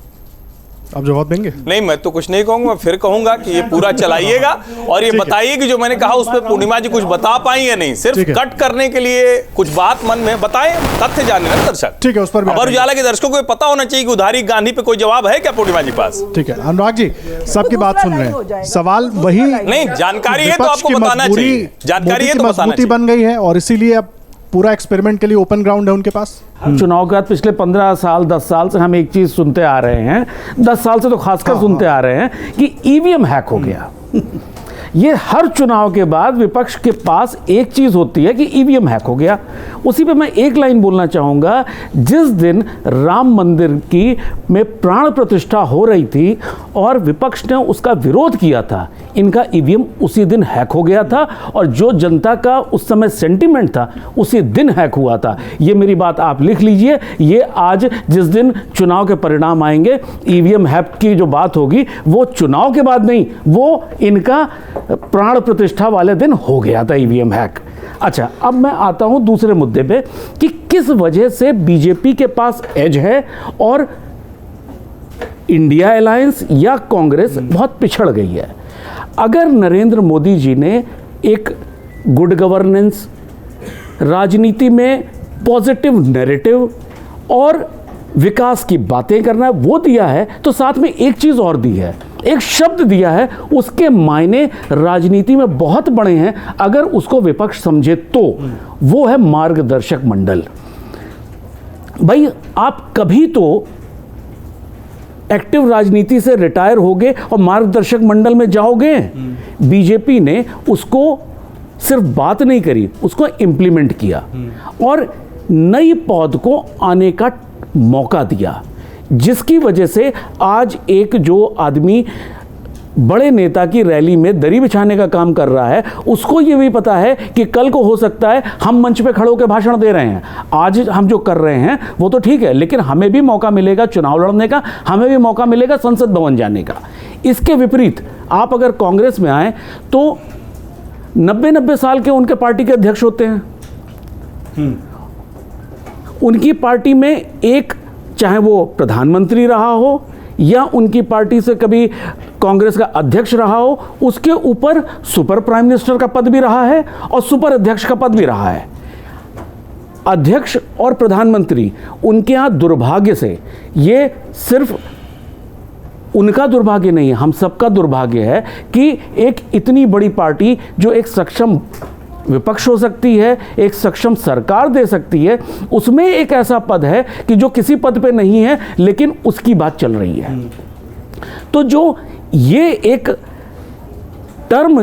आप जवाब देंगे? नहीं, मैं तो कुछ नहीं कहूंगा, मैं फिर कहूंगा कि ये पूरा चलाइएगा और ये बताइए कि जो मैंने कहा उस पर पूर्णिमा जी कुछ बता पाई या नहीं, सिर्फ कट करने के लिए कुछ बात मन में बताएं, तथ्य जाने ना दर्शक। ठीक है, उस पर अमर उजाला के दर्शकों को पता होना चाहिए कि उधारी गांधी पे कोई जवाब है क्या पूर्णिमा जी पास? ठीक है, अनुराग जी सबकी बात सुन रहे हैं, सवाल वही नहीं, जानकारी है तो आपको बताना चाहिए, जानकारी है तो बताना मजबूती बन गई है और इसीलिए अब पूरा एक्सपेरिमेंट के लिए ओपन ग्राउंड है उनके पास। चुनाव के बाद पिछले 15 साल 10 साल से हम एक चीज सुनते आ रहे हैं, 10 साल से तो खासकर सुनते आ रहे हैं कि ईवीएम हैक हो गया। ये हर चुनाव के बाद विपक्ष के पास एक चीज होती है कि ईवीएम हैक हो गया। उसी पे मैं एक लाइन बोलना चाहूंगा, जिस दिन राम मंदिर की में प्राण प्रतिष्ठा हो रही थी और विपक्ष ने उसका विरोध किया था, इनका ईवीएम उसी दिन हैक हो गया था और जो जनता का उस समय सेंटीमेंट था उसी दिन हैक हुआ था। ये मेरी बात आप लिख लीजिए, ये आज जिस दिन चुनाव के परिणाम आएंगे, ईवीएम हैक की जो बात होगी वो चुनाव के बाद नहीं, वो इनका प्राण प्रतिष्ठा वाले दिन हो गया था ईवीएम हैक। अच्छा, अब मैं आता हूं दूसरे मुद्दे पे कि किस वजह से बीजेपी के पास एज है और इंडिया अलायंस या कांग्रेस बहुत पिछड़ गई है। अगर नरेंद्र मोदी जी ने एक गुड गवर्नेंस, राजनीति में पॉजिटिव नैरेटिव और विकास की बातें करना है वो दिया है, तो साथ में एक चीज और दी है, एक शब्द दिया है, उसके मायने राजनीति में बहुत बड़े हैं अगर उसको विपक्ष समझे तो, वो है मार्गदर्शक मंडल। भाई आप कभी तो एक्टिव राजनीति से रिटायर होगे और मार्गदर्शक मंडल में जाओगे। बीजेपी ने उसको सिर्फ बात नहीं करी, उसको इम्प्लीमेंट किया और नई पौध को आने का मौका दिया, जिसकी वजह से आज एक जो आदमी बड़े नेता की रैली में दरी बिछाने का काम कर रहा है, उसको ये भी पता है कि कल को हो सकता है हम मंच पे खड़े होकर भाषण दे रहे हैं। आज हम जो कर रहे हैं वो तो ठीक है, लेकिन हमें भी मौका मिलेगा चुनाव लड़ने का, हमें भी मौका मिलेगा संसद भवन जाने का। इसके विपरीत आप अगर कांग्रेस में आए तो 90 साल के उनके पार्टी के अध्यक्ष होते हैं। उनकी पार्टी में एक, चाहे वो प्रधानमंत्री रहा हो या उनकी पार्टी से कभी कांग्रेस का अध्यक्ष रहा हो, उसके ऊपर सुपर प्राइम मिनिस्टर का पद भी रहा है और सुपर अध्यक्ष का पद भी रहा है। अध्यक्ष और प्रधानमंत्री उनके यहाँ दुर्भाग्य से, ये सिर्फ उनका दुर्भाग्य नहीं है, हम सबका दुर्भाग्य है कि एक इतनी बड़ी पार्टी जो एक सक्षम विपक्ष हो सकती है, एक सक्षम सरकार दे सकती है, उसमें एक ऐसा पद है कि जो किसी पद पे नहीं है लेकिन उसकी बात चल रही है। तो जो ये एक टर्म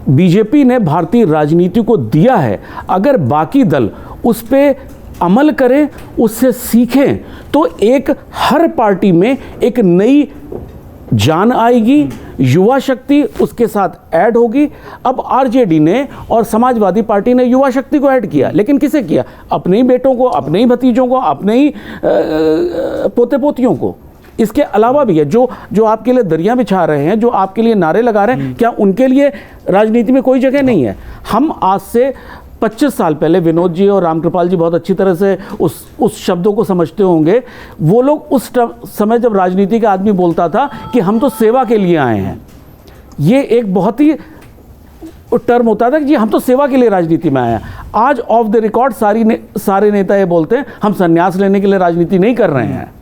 बीजेपी ने भारतीय राजनीति को दिया है, अगर बाकी दल उस पे अमल करें, उससे सीखें, तो एक हर पार्टी में एक नई जान आएगी, युवा शक्ति उसके साथ ऐड होगी। अब आरजेडी ने और समाजवादी पार्टी ने युवा शक्ति को ऐड किया, लेकिन किसे किया? अपने ही बेटों को, अपने ही भतीजों को, अपने ही पोते पोतियों को। इसके अलावा भी है जो आपके लिए दरिया बिछा रहे हैं, जो आपके लिए नारे लगा रहे हैं, क्या उनके लिए राजनीति में कोई जगह नहीं है? हम आज से 25 साल पहले, विनोद जी और रामकृपाल जी बहुत अच्छी तरह से उस शब्दों को समझते होंगे, वो लोग उस समय जब राजनीति का आदमी बोलता था कि हम तो सेवा के लिए आए हैं, ये एक बहुत ही टर्म होता था कि जी हम तो सेवा के लिए राजनीति में आए हैं। आज ऑफ द रिकॉर्ड सारे नेता ये बोलते हैं हम संन्यास लेने के लिए राजनीति नहीं कर रहे हैं।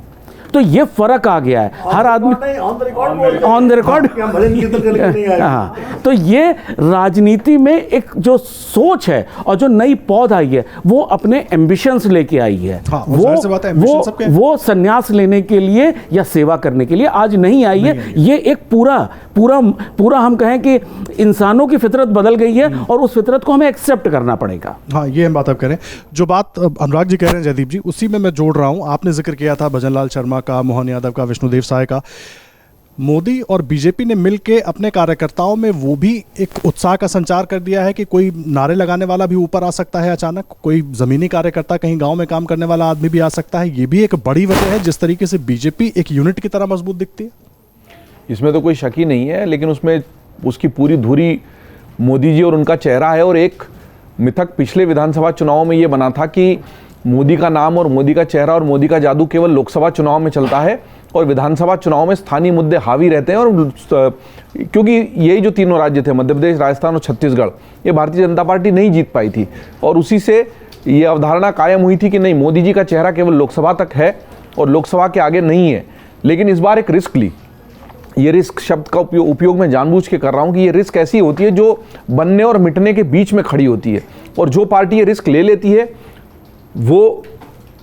तो ये फर्क आ गया है, हर आदमी ऑन द रिकॉर्ड। हाँ, तो ये राजनीति में एक जो सोच है और जो नई पौध आई है, वो अपने एम्बिशंस लेके आई है। हाँ, वो संन्यास लेने के लिए या सेवा करने के लिए आज नहीं आई है। ये एक पूरा हम कहें कि इंसानों की फितरत बदल गई है और उस फितरत को हमें एक्सेप्ट करना पड़ेगा। हाँ, ये हम बात अब करें। जो बात अनुराग जी कह रहे हैं जयदीप जी, उसी में मैं जोड़ रहा हूँ। आपने जिक्र किया था भजन लाल शर्मा का, मोहन यादव का, विष्णुदेव साय का। मोदी और बीजेपी ने मिलकर अपने कार्यकर्ताओं में वो भी एक उत्साह का संचार कर दिया है कि कोई नारे लगाने वाला भी ऊपर आ सकता है अचानक, कोई जमीनी कार्यकर्ता, कहीं गांव में काम करने वाला आदमी भी आ सकता है। ये भी एक बड़ी वजह है जिस तरीके से बीजेपी एक यूनिट की तरह मजबूत दिखती है। इसमें तो कोई शक ही नहीं है, लेकिन उसमें उसकी पूरी धुरी मोदी जी और उनका चेहरा है। और एक मिथक पिछले विधानसभा चुनाव में ये बना था कि मोदी का नाम और मोदी का चेहरा और मोदी का जादू केवल लोकसभा चुनाव में चलता है और विधानसभा चुनाव में स्थानीय मुद्दे हावी रहते हैं। और क्योंकि यही जो तीनों राज्य थे, मध्य प्रदेश, राजस्थान और छत्तीसगढ़, ये भारतीय जनता पार्टी नहीं जीत पाई थी और उसी से ये अवधारणा कायम हुई थी कि नहीं, मोदी जी का चेहरा केवल लोकसभा तक है और लोकसभा के आगे नहीं है। लेकिन इस बार एक रिस्क ली। ये रिस्क शब्द का उपयोग मैं जानबूझ के कर रहा हूँ कि ये रिस्क ऐसी होती है जो बनने और मिटने के बीच में खड़ी होती है, और जो पार्टी ये रिस्क ले लेती है वो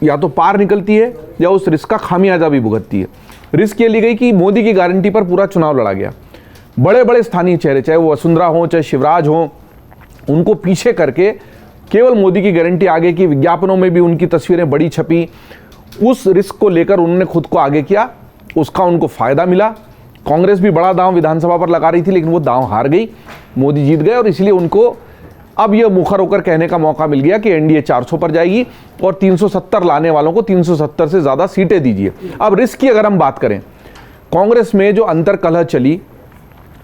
या तो पार निकलती है या उस रिस्क का खामियाजा भी भुगतती है। रिस्क ये ली गई कि मोदी की गारंटी पर पूरा चुनाव लड़ा गया। बड़े बड़े स्थानीय चेहरे, चाहे वो वसुंधरा हो चाहे शिवराज हो, उनको पीछे करके केवल मोदी की गारंटी आगे की, विज्ञापनों में भी उनकी तस्वीरें बड़ी छपी। उस रिस्क को लेकर उन्होंने खुद को आगे किया, उसका उनको फायदा मिला। कांग्रेस भी बड़ा दांव विधानसभा पर लगा रही थी, लेकिन वो दांव हार गई, मोदी जीत गए और इसलिए उनको अब यह मुखर होकर कहने का मौका मिल गया कि एनडीए 400 पर जाएगी और 370 लाने वालों को 370 से ज़्यादा सीटें दीजिए। अब रिस्क की अगर हम बात करें, कांग्रेस में जो अंतर्कलह चली,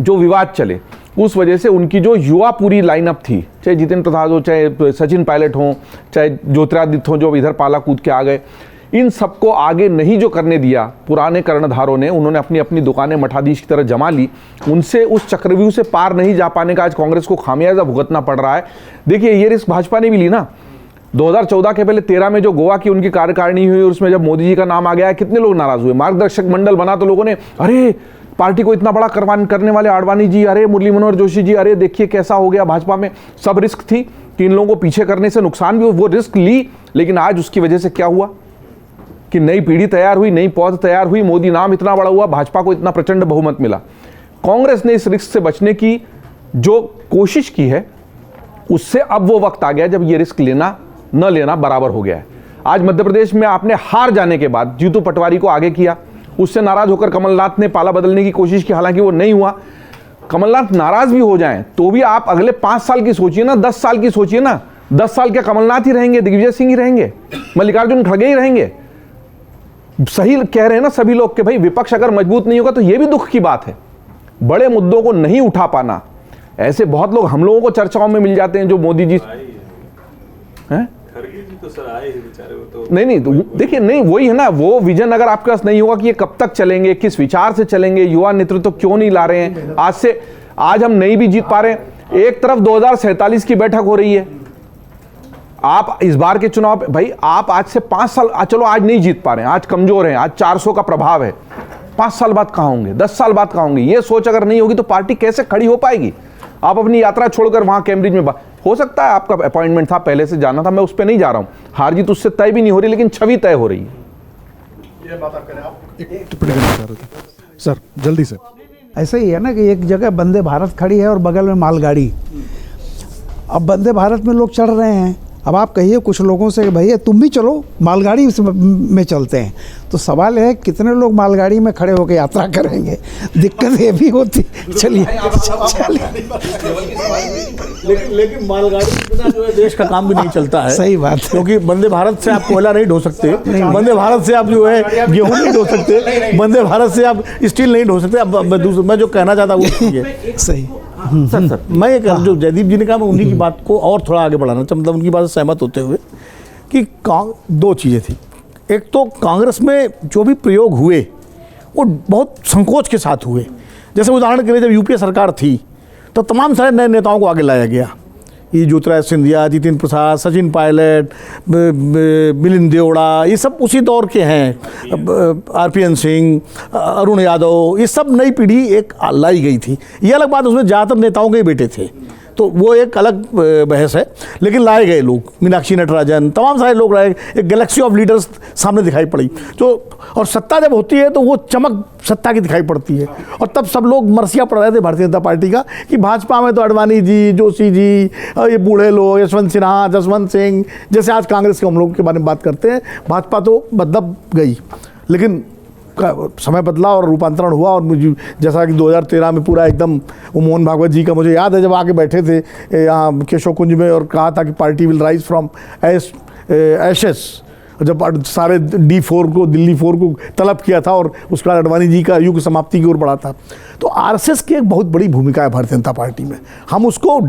जो विवाद चले, उस वजह से उनकी जो युवा पूरी लाइनअप थी, चाहे जितेंद्र प्रसाद हो, चाहे सचिन पायलट हो, चाहे ज्योतिरादित्य हो जो इधर पाला कूद के आ गए, इन सबको आगे नहीं जो करने दिया पुराने कर्णधारों ने। उन्होंने अपनी अपनी दुकानें मठाधीश की तरह जमा ली, उनसे उस चक्रव्यूह से पार नहीं जा पाने का आज कांग्रेस को खामियाजा भुगतना पड़ रहा है। देखिए, ये रिस्क भाजपा ने भी ली ना। 2014 के पहले 13 में जो गोवा की उनकी कार्यकारिणी हुई, उसमें जब मोदी जी का नाम आ गया, कितने लोग नाराज हुए। मार्गदर्शक मंडल बना तो लोगों ने, अरे पार्टी को इतना बड़ा करने वाले आडवाणी जी, अरे मुरली मनोहर जोशी जी, अरे देखिए कैसा हो गया भाजपा में। सब रिस्क थी कि इन लोगों को पीछे करने से नुकसान भी हो, वो रिस्क ली। लेकिन आज उसकी वजह से क्या हुआ कि नई पीढ़ी तैयार हुई, नई पौध तैयार हुई, मोदी नाम इतना बड़ा हुआ, भाजपा को इतना प्रचंड बहुमत मिला। कांग्रेस ने इस रिस्क से बचने की जो कोशिश की है, उससे अब वो वक्त आ गया जब ये रिस्क लेना न लेना बराबर हो गया है। आज मध्य प्रदेश में आपने हार जाने के बाद जीतू पटवारी को आगे किया, उससे नाराज होकर कमलनाथ ने पाला बदलने की कोशिश की, हालांकि वो नहीं हुआ। कमलनाथ नाराज भी हो जाएं तो भी आप अगले 5 साल की सोचिए ना, 10 साल की सोचिए ना। 10 साल क्या कमलनाथ ही रहेंगे, दिग्विजय सिंह ही रहेंगे, मल्लिकार्जुन खड़गे ही रहेंगे। सही कह रहे हैं ना सभी लोग कि भाई विपक्ष अगर मजबूत नहीं होगा तो ये भी दुख की बात है। बड़े मुद्दों को नहीं उठा पाना, ऐसे बहुत लोग हम लोगों को चर्चाओं में मिल जाते हैं जो मोदी जी हैं। तो सर आए ही बेचारे, वो तो नहीं तो देखिए, नहीं वही है ना, वो विजन अगर आपके पास नहीं होगा कि ये कब तक चलेंगे, किस विचार से चलेंगे, युवा नेतृत्व तो क्यों नहीं ला रहे हैं। आज हम नहीं भी जीत पा रहे हैं। एक तरफ 2047 की बैठक हो रही है, आप इस बार के चुनाव भाई आप आज से 5 साल, चलो आज नहीं जीत पा रहे हैं, आज कमजोर हैं, आज 400 का प्रभाव है, 5 साल बाद कहां होंगे, 10 साल बाद कहां होंगे, ये सोच अगर नहीं होगी तो पार्टी कैसे खड़ी हो पाएगी। आप अपनी यात्रा छोड़कर वहां कैम्ब्रिज में, हो सकता है आपका अपॉइंटमेंट था, पहले से जाना था, मैं उस पर नहीं जा रहा हूं, हार जीत उससे तय भी नहीं हो रही, लेकिन छवि तय हो रही है। ये बात आप कह रहे हैं, आप एक टिप्पणी करना चाह रहे थे सर, जल्दी से। ऐसे ही है ना कि एक जगह वंदे भारत खड़ी है और बगल में मालगाड़ी। अब वंदे भारत में लोग चढ़ रहे हैं, अब आप कहिए कुछ लोगों से कि भैया तुम भी चलो मालगाड़ी में चलते हैं, तो सवाल है कितने लोग मालगाड़ी में खड़े होकर यात्रा करेंगे। दिक्कत ये भी होती। चलिए लेकिन मालगाड़ी के बिना जो है देश का काम भी नहीं चलता है। सही बात है। क्योंकि वंदे भारत से आप कोयला नहीं ढो सकते, वंदे भारत से आप जो है गेहूं नहीं ढो सकते, वंदे भारत से आप स्टील नहीं ढो सकते। अब मैं जो कहना चाहता हूँ वो ये सही। सर मैं जो जयदीप जी ने कहा, मैं उन्हीं की बात को और थोड़ा आगे बढ़ाना चाहता, मतलब उनकी बात से सहमत होते हुए कि 2 चीज़ें थी। एक तो कांग्रेस में जो भी प्रयोग हुए वो बहुत संकोच के साथ हुए। जैसे उदाहरण के लिए जब यूपीए सरकार थी तो तमाम सारे नए नेताओं को आगे लाया गया। ये ज्योतिरादित्य सिंधिया, जितेंद्र प्रसाद, सचिन पायलट, मिलिंद देवड़ा, ये सब उसी दौर के हैं, आरपीएन सिंह, अरुण यादव, ये सब नई पीढ़ी एक लाई गई थी। ये अलग बात, उसमें ज़्यादातर नेताओं के ही बेटे थे, तो वो एक अलग बहस है। लेकिन लाए गए लोग, मीनाक्षी नटराजन, तमाम सारे लोग लाए, एक गैलेक्सी ऑफ लीडर्स सामने दिखाई पड़ी। तो और सत्ता जब होती है तो वो चमक सत्ता की दिखाई पड़ती है। और तब सब लोग मरसिया पड़ रहे थे भारतीय जनता पार्टी का कि भाजपा में तो अडवाणी जी, जोशी जी, ये बूढ़े लोग, यशवंत सिन्हा, जसवंत सिंह, जैसे आज कांग्रेस के हम लोग के बारे में बात करते हैं, भाजपा तो बदल गई। लेकिन समय बदला और रूपांतरण हुआ, और मुझे जैसा कि 2013 में पूरा एकदम, वो मोहन भागवत जी का मुझे याद है जब आके बैठे थे यहाँ केशव कुंज में और कहा था कि party will rise from ashes, जब सारे D4 को, दिल्ली 4 को तलब किया था और उसके बाद अडवाणी जी का युग समाप्ति की ओर बढ़ा था। तो आरएसएस की एक बहुत बड़ी भूमिका है भारतीय जनता पार्टी में, हम उसको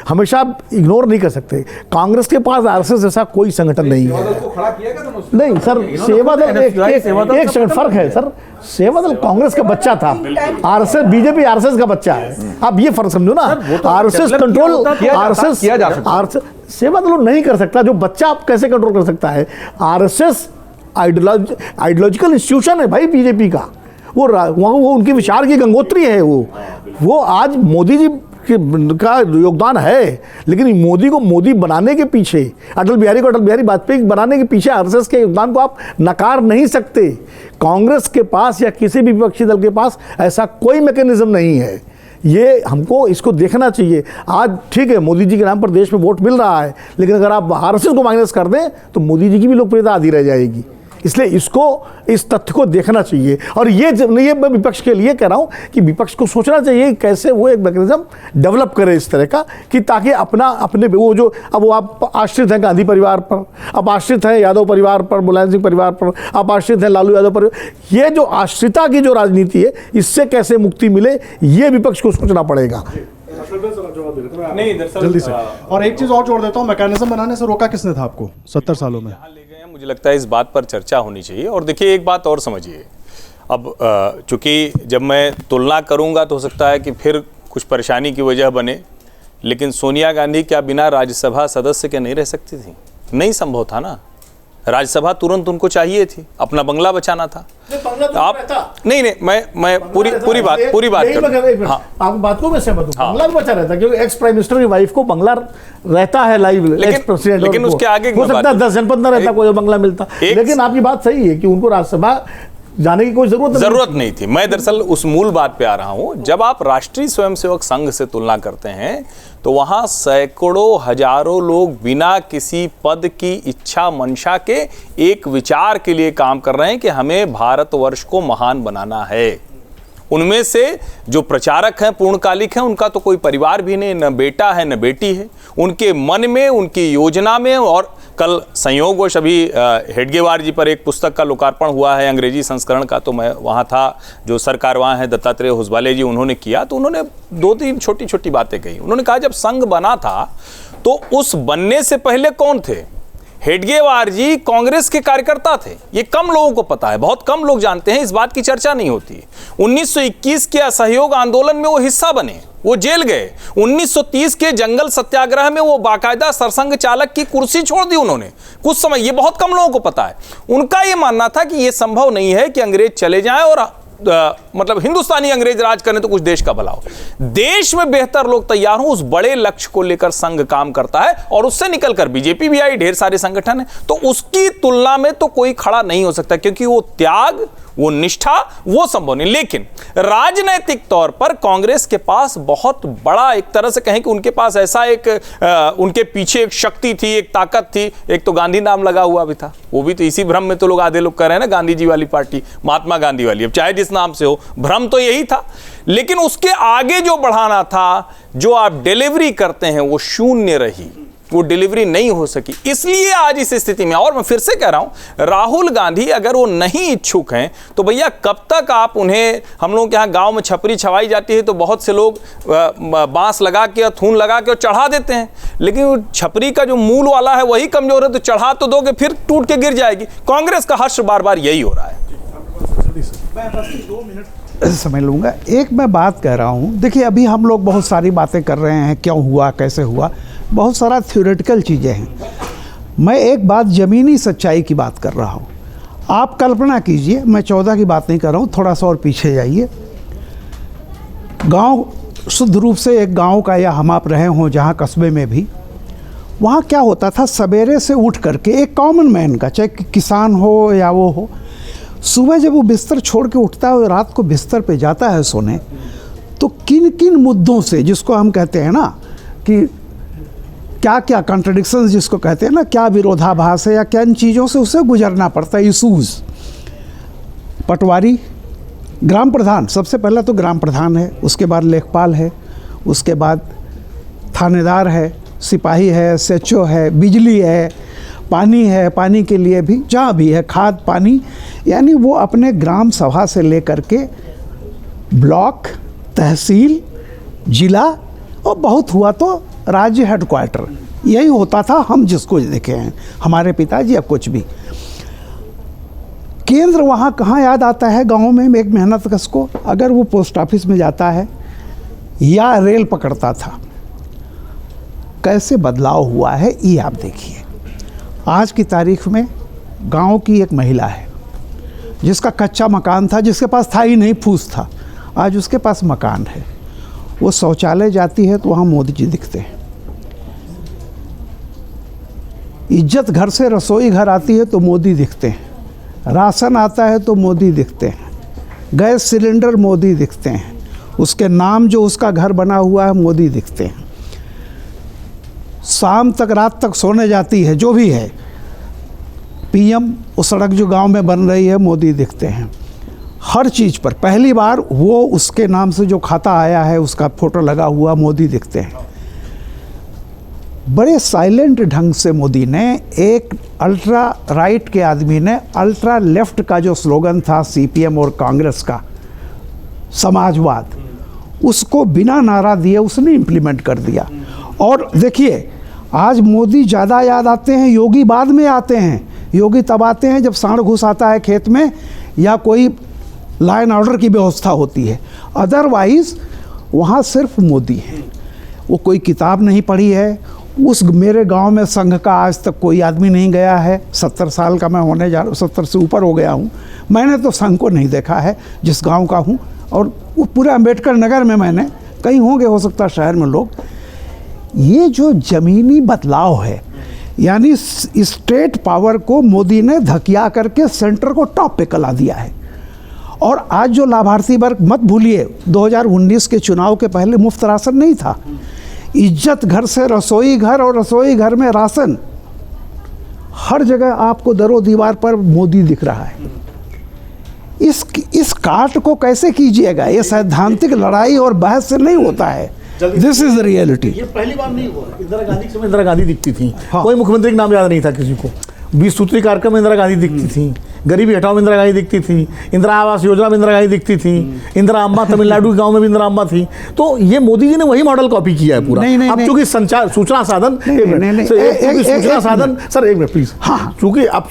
हमेशा इग्नोर नहीं कर सकते। कांग्रेस के पास आरएसएस जैसा कोई संगठन नहीं है। नहीं सर, सेवा दल एक सेकंड फर्क है सर, सेवा दल कांग्रेस का बच्चा था, आरएसएस बीजेपी आरएसएस का बच्चा है, आप ये फर्क समझो ना। आरएसएस कंट्रोल आरएसएस सेवा दल नहीं कर सकता, जो बच्चा आप कैसे कंट्रोल कर सकता है? आरएसएस आइडियोलॉजिकल इंस्टीट्यूशन है भाई बीजेपी का, वो उनकी विचार की गंगोत्री है। वो आज मोदी जी का योगदान है, लेकिन मोदी को मोदी बनाने के पीछे, अटल बिहारी वाजपेयी बनाने के पीछे आरएसएस के योगदान को आप नकार नहीं सकते। कांग्रेस के पास या किसी भी विपक्षी दल के पास ऐसा कोई मैकेनिज्म नहीं है। ये हमको इसको देखना चाहिए। आज ठीक है, मोदी जी के नाम पर देश में वोट मिल रहा है, लेकिन अगर आप आरएसएस को माइनस कर दें तो मोदी जी की भी लोकप्रियता आधी रह जाएगी। इसलिए इस तथ्य को देखना चाहिए। और ये मैं विपक्ष के लिए कह रहा हूं कि विपक्ष को सोचना चाहिए कैसे वो एक मैकेनिज्म डेवलप करे इस तरह का, कि ताकि अपने वो जो अब वो आप आश्रित हैं गांधी परिवार पर, आप आश्रित हैं यादव परिवार पर, मुलायम सिंह परिवार पर, आप आश्रित हैं लालू यादव पर, ये जो आश्रिता की जो राजनीति है, इससे कैसे मुक्ति मिले, ये विपक्ष को सोचना पड़ेगा। नहीं जल्दी से। और एक चीज और जोड़ देता हूँ, मैकेनिज्म बनाने से रोका किसने था आपको 70 सालों में? मुझे लगता है इस बात पर चर्चा होनी चाहिए। और देखिए एक बात और समझिए, अब चूंकि जब मैं तुलना करूंगा तो हो सकता है कि फिर कुछ परेशानी की वजह बने, लेकिन सोनिया गांधी क्या बिना राज्यसभा सदस्य के नहीं रह सकती थी? नहीं संभव था ना, राज्यसभा तुरंत उनको चाहिए थी, अपना बंगला बचाना था। आप नहीं मैं पूरी बात हाँ। आप बात को मैं सहमत हूं, बंगला भी बचा रहता, क्योंकि एक्स प्राइम मिनिस्टर की वाइफ को बंगला रहता है लाइव, एक्स प्रेसिडेंट, लेकिन उसके आगे हो सकता है 10 जनपद ना रहता, कोई बंगला मिलता। लेकिन आपकी बात सही है कि उनको राज्यसभा जाने की कोई जरूरत नहीं थी। मैं दरअसल उस मूल बात पे आ रहा हूं। जब आप राष्ट्रीय स्वयंसेवक संघ से तुलना करते हैं तो वहां सैकड़ों हजारों लोग बिना किसी पद की इच्छा मंशा के एक विचार के लिए काम कर रहे हैं कि हमें भारतवर्ष को महान बनाना है। उनमें से जो प्रचारक हैं, पूर्णकालिक हैं, उनका तो कोई परिवार भी नहीं, न बेटा है न बेटी है। उनके मन में, उनकी योजना में, और कल संयोगवश अभी हेडगेवार जी पर एक पुस्तक का लोकार्पण हुआ है अंग्रेजी संस्करण का, तो मैं वहाँ था, जो सरकारवाह हैं दत्तात्रेय हुसबाले जी, उन्होंने किया, तो उन्होंने 2-3 छोटी छोटी बातें कही। उन्होंने कहा जब संघ बना था तो उस बनने से पहले कौन थे? हेडगेवार जी कांग्रेस के कार्यकर्ता थे। ये कम लोगों को पता है, बहुत कम लोग जानते हैं, इस बात की चर्चा नहीं होती। 1921 के असहयोग आंदोलन में वो हिस्सा बने, वो जेल गए। 1930 के जंगल सत्याग्रह में वो बाकायदा सरसंघ चालक की कुर्सी छोड़ दी उन्होंने कुछ समय, ये बहुत कम लोगों को पता है। उनका ये मानना था कि ये संभव नहीं है कि अंग्रेज चले जाएं और मतलब हिंदुस्तानी अंग्रेज राज करने तो कुछ देश का भला हो, देश में बेहतर लोग तैयार हो। उस बड़े लक्ष्य को लेकर संघ काम करता है, और उससे निकलकर बीजेपी भी आई, ढेर सारे संगठन है। तो उसकी तुलना में तो कोई खड़ा नहीं हो सकता, क्योंकि वो त्याग, वो निष्ठा, वो संभव नहीं। लेकिन राजनैतिक तौर पर कांग्रेस के पास बहुत बड़ा, एक तरह से कहें कि उनके पास ऐसा एक उनके पीछे एक शक्ति थी, एक ताकत थी। एक तो गांधी नाम लगा हुआ भी था, वो भी तो इसी भ्रम में तो लोग आधे लोग कह रहे हैं ना, गांधी जी वाली पार्टी, महात्मा गांधी वाली, अब चाहे जिस नाम से हो, भ्रम तो यही था। लेकिन उसके आगे जो बढ़ाना था, जो आप डिलीवरी करते हैं, वो शून्य रही, वो डिलीवरी नहीं हो सकी। इसलिए आज इस स्थिति में, और मैं फिर से कह रहा हूं, राहुल गांधी अगर वो नहीं इच्छुक हैं तो भैया कब तक आप उन्हें, हम लोग के यहाँ गांव में छपरी छवाई जाती है तो बहुत से लोग बांस लगा के, थून लगा के और चढ़ा देते हैं, लेकिन छपरी का जो मूल वाला है वही कमजोर है, तो चढ़ा तो दोगे फिर टूट के गिर जाएगी। कांग्रेस का हश्र बार बार यही हो रहा है। समझ लूँगा। एक मैं बात कह रहा हूँ, देखिए अभी हम लोग बहुत सारी बातें कर रहे हैं, क्यों हुआ, कैसे हुआ, बहुत सारा थ्योरेटिकल चीज़ें हैं। मैं एक बात ज़मीनी सच्चाई की बात कर रहा हूँ। आप कल्पना कीजिए, मैं 14 की बात नहीं कर रहा हूँ, थोड़ा सा और पीछे जाइए। गांव शुद्ध रूप से एक गांव का, या हम आप रहे हों जहाँ कस्बे में भी, वहाँ क्या होता था, सवेरे से उठ करके एक कॉमन मैन का, चाहे किसान हो या वो हो, सुबह जब वो बिस्तर छोड़ के उठता है और रात को बिस्तर पे जाता है सोने, तो किन किन मुद्दों से, जिसको हम कहते हैं ना कि क्या क्या कॉन्ट्रडिक्शंस जिसको कहते हैं ना, क्या विरोधाभास है या क्या इन चीज़ों से उसे गुजरना पड़ता है, इशूज़। पटवारी, ग्राम प्रधान, सबसे पहला तो ग्राम प्रधान है, उसके बाद लेखपाल है, उसके बाद थानेदार है, सिपाही है, SHO है, बिजली है, पानी है, पानी के लिए भी जहाँ भी है, खाद पानी, यानी वो अपने ग्राम सभा से लेकर के ब्लॉक, तहसील, जिला और बहुत हुआ तो राज्य हेडक्वार्टर, यही होता था हम जिसको देखे हैं, हमारे पिताजी या कुछ भी। केंद्र वहाँ कहाँ याद आता है गाँव में एक मेहनत कश को, अगर वो पोस्ट ऑफिस में जाता है या रेल पकड़ता था, कैसे बदलाव हुआ है ये आप देखिए। आज की तारीख में गांव की एक महिला है जिसका कच्चा मकान था, जिसके पास था ही नहीं, फूस था, आज उसके पास मकान है। वो शौचालय जाती है तो वहाँ मोदी जी दिखते हैं। इज्जत घर से रसोई घर आती है तो मोदी दिखते हैं। राशन आता है तो मोदी दिखते हैं। गैस सिलेंडर मोदी दिखते हैं। उसके नाम जो उसका घर बना हुआ है मोदी दिखते हैं। शाम तक रात तक सोने जाती है जो भी है, पीएम वो सड़क जो गांव में बन रही है मोदी दिखते हैं। हर चीज़ पर पहली बार वो उसके नाम से जो खाता आया है उसका फोटो लगा हुआ मोदी दिखते हैं। बड़े साइलेंट ढंग से मोदी ने, एक अल्ट्रा राइट के आदमी ने अल्ट्रा लेफ्ट का जो स्लोगन था सीपीएम और कांग्रेस का, समाजवाद, उसको बिना नारा दिए उसने इम्प्लीमेंट कर दिया। और देखिए आज मोदी ज़्यादा याद आते हैं, योगी बाद में आते हैं। योगी तब आते हैं जब सांड घुस आता है खेत में या कोई लॉ एंड ऑर्डर की व्यवस्था होती है, अदरवाइज़ वहाँ सिर्फ मोदी है। वो कोई किताब नहीं पढ़ी है। उस मेरे गांव में संघ का आज तक कोई आदमी नहीं गया है। 70 साल का मैं होने जा रहा हूँ, 70 से ऊपर हो गया हूँ। मैंने तो संघ को नहीं देखा है जिस गांव का हूँ, और वो पूरे अम्बेडकर नगर में मैंने, कहीं होंगे हो सकता शहर में लोग। ये जो ज़मीनी बदलाव है, यानी स्टेट पावर को मोदी ने धकिया करके सेंटर को टॉप पे कला दिया है। और आज जो लाभार्थी वर्ग, मत भूलिए 2019 के चुनाव के पहले मुफ्त राशन नहीं था। इज्जत घर से रसोई घर और रसोई घर में राशन, हर जगह आपको दरो दीवार पर मोदी दिख रहा है। इस काट को कैसे कीजिएगा? ये सैद्धांतिक लड़ाई और बहस से नहीं होता है। This is the reality. ये पहली बार नहीं हुआ। इंदिरा गांधी के समय इंदिरा गांधी दिखती थी। हाँ। कोई मुख्यमंत्री का नाम याद नहीं था किसी को। 20 सूत्री कार्यक्रम में इंदिरा गांधी दिखती थी। गरीबी हटाओ में इंदिरा गांधी दिखती थी। इंदिरा आवास योजना में इंदिरा गांधी दिखती थी। इंदिरा अम्बा तमिलनाडु के गांव में भी इंदिरा अम्बा थी। तो ये मोदी जी ने वही मॉडल कॉपी किया है पूरा। अब चूंकि संचार सूचना साधन, सूचना साधन, सर एक मिनट प्लीज। हाँ, चूंकि अब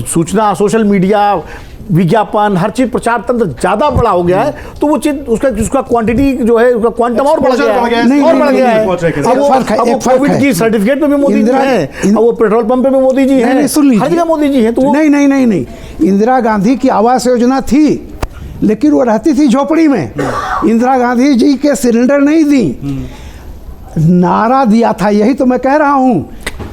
सूचना, सोशल मीडिया, विज्ञापन, हर चीज प्रचार तंत्र ज्यादा बड़ा हो गया है, तो वो चीज उसका क्वांटिटी जो है, उसका क्वांटम और बढ़ गया है, और बढ़ गया है। अब वो कोविड की सर्टिफिकेट पे भी मोदी जी हैं, अब वो पेट्रोल पंप पे भी मोदी जी हैं, हर जगह मोदी जी हैं। तो नहीं, इंदिरा गांधी की आवास योजना थी, लेकिन वो रहती थी झोपड़ी में। इंदिरा गांधी जी के सिलेंडर नहीं दी, नारा दिया था। यही तो मैं कह रहा हूँ,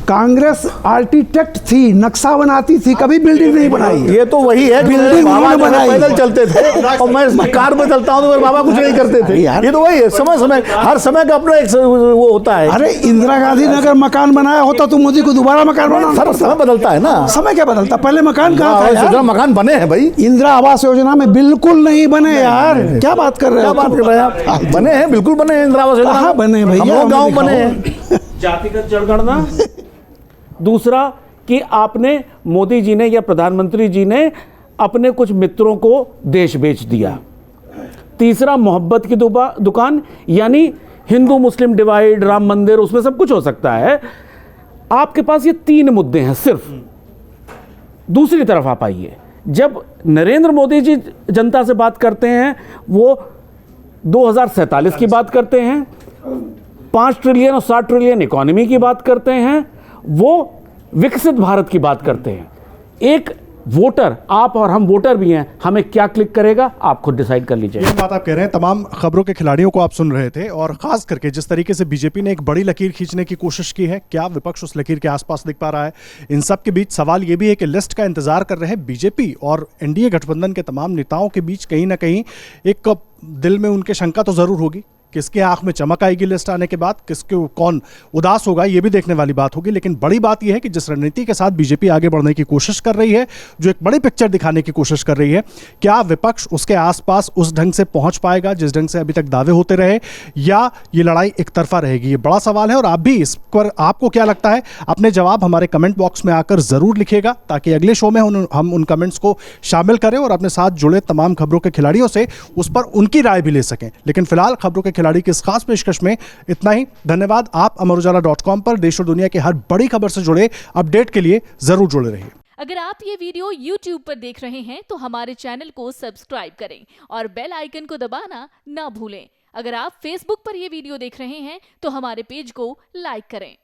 कांग्रेस आर्किटेक्ट थी, नक्शा बनाती थी, कभी बिल्डिंग नहीं बनाई। ये तो वही है, बिल्डिंग उन्होंने बनाई। पैदल चलते थे और मैं कार में चलता हूँ तो मेरे बाबा कुछ नहीं करते थे। ये तो वही है, समय हर समय का अपना एक वो होता है। अरे इंदिरा गांधी ने अगर मकान बनाया होता तो मोदी को दोबारा मकान बनाना। समय बदलता है ना। समय क्या बदलता? पहले मकान कहाँ था? मकान बने हैं भाई। इंदिरा आवास योजना में बिल्कुल नहीं बने यार। क्या बात कर रहे हो? बने हैं, बिल्कुल बने हैं इंदिरा आवास योजना। बने भैया, गाँव बने हैं। जातिगत जनगणना। दूसरा कि आपने, मोदी जी ने या प्रधानमंत्री जी ने अपने कुछ मित्रों को देश बेच दिया। तीसरा मोहब्बत की दुकान, यानी हिंदू मुस्लिम डिवाइड, राम मंदिर, उसमें सब कुछ हो सकता है। आपके पास ये 3 मुद्दे हैं सिर्फ। दूसरी तरफ आप आइए, जब नरेंद्र मोदी जी जनता से बात करते हैं, वो 2047 की बात करते हैं, 5 ट्रिलियन और 60 ट्रिलियन इकोनॉमी की बात करते हैं, वो विकसित भारत की बात करते हैं। एक वोटर, आप और हम वोटर भी हैं, हमें क्या क्लिक करेगा आप खुद डिसाइड कर लीजिए। ये बात आप कह रहे हैं, तमाम खबरों के खिलाड़ियों को आप सुन रहे थे, और खास करके जिस तरीके से बीजेपी ने एक बड़ी लकीर खींचने की कोशिश की है, क्या विपक्ष उस लकीर के आसपास दिख पा रहा है? इन सब के बीच सवाल ये भी है कि लिस्ट का इंतजार कर रहे हैं बीजेपी और एनडीए गठबंधन के तमाम नेताओं के बीच कहीं ना कहीं एक दिल में उनके शंका तो जरूर होगी किसके आंख में चमक आएगी लिस्ट आने के बाद, किसके कौन उदास होगा, ये भी देखने वाली बात होगी। लेकिन बड़ी बात यह है कि जिस रणनीति के साथ बीजेपी आगे बढ़ने की कोशिश कर रही है, जो एक बड़ी पिक्चर दिखाने की कोशिश कर रही है, क्या विपक्ष उसके आसपास उस ढंग से पहुंच पाएगा जिस ढंग से अभी तक दावे होते रहे, या ये लड़ाई एक तरफा रहेगी? ये बड़ा सवाल है। और आप भी इस पर, आपको क्या लगता है, अपने जवाब हमारे कमेंट बॉक्स में आकर जरूर लिखिएगा, ताकि अगले शो में हम उन कमेंट्स को शामिल करें और अपने साथ जुड़े तमाम खबरों के खिलाड़ियों से उस पर उनकी राय भी ले सकें। लेकिन फिलहाल खबरों के खिलाड़ी की इस खास पेशकश में इतना ही। धन्यवाद। आप अमरउजाला.com पर देश और दुनिया की हर बड़ी खबर से जुड़े अपडेट के लिए जरूर जुड़े रहिए। अगर आप ये वीडियो YouTube पर देख रहे हैं तो हमारे चैनल को सब्सक्राइब करें और बेल आइकन को दबाना ना भूलें। अगर आप Facebook पर ये वीडियो देख रहे हैं तो हमारे पेज को लाइक करें।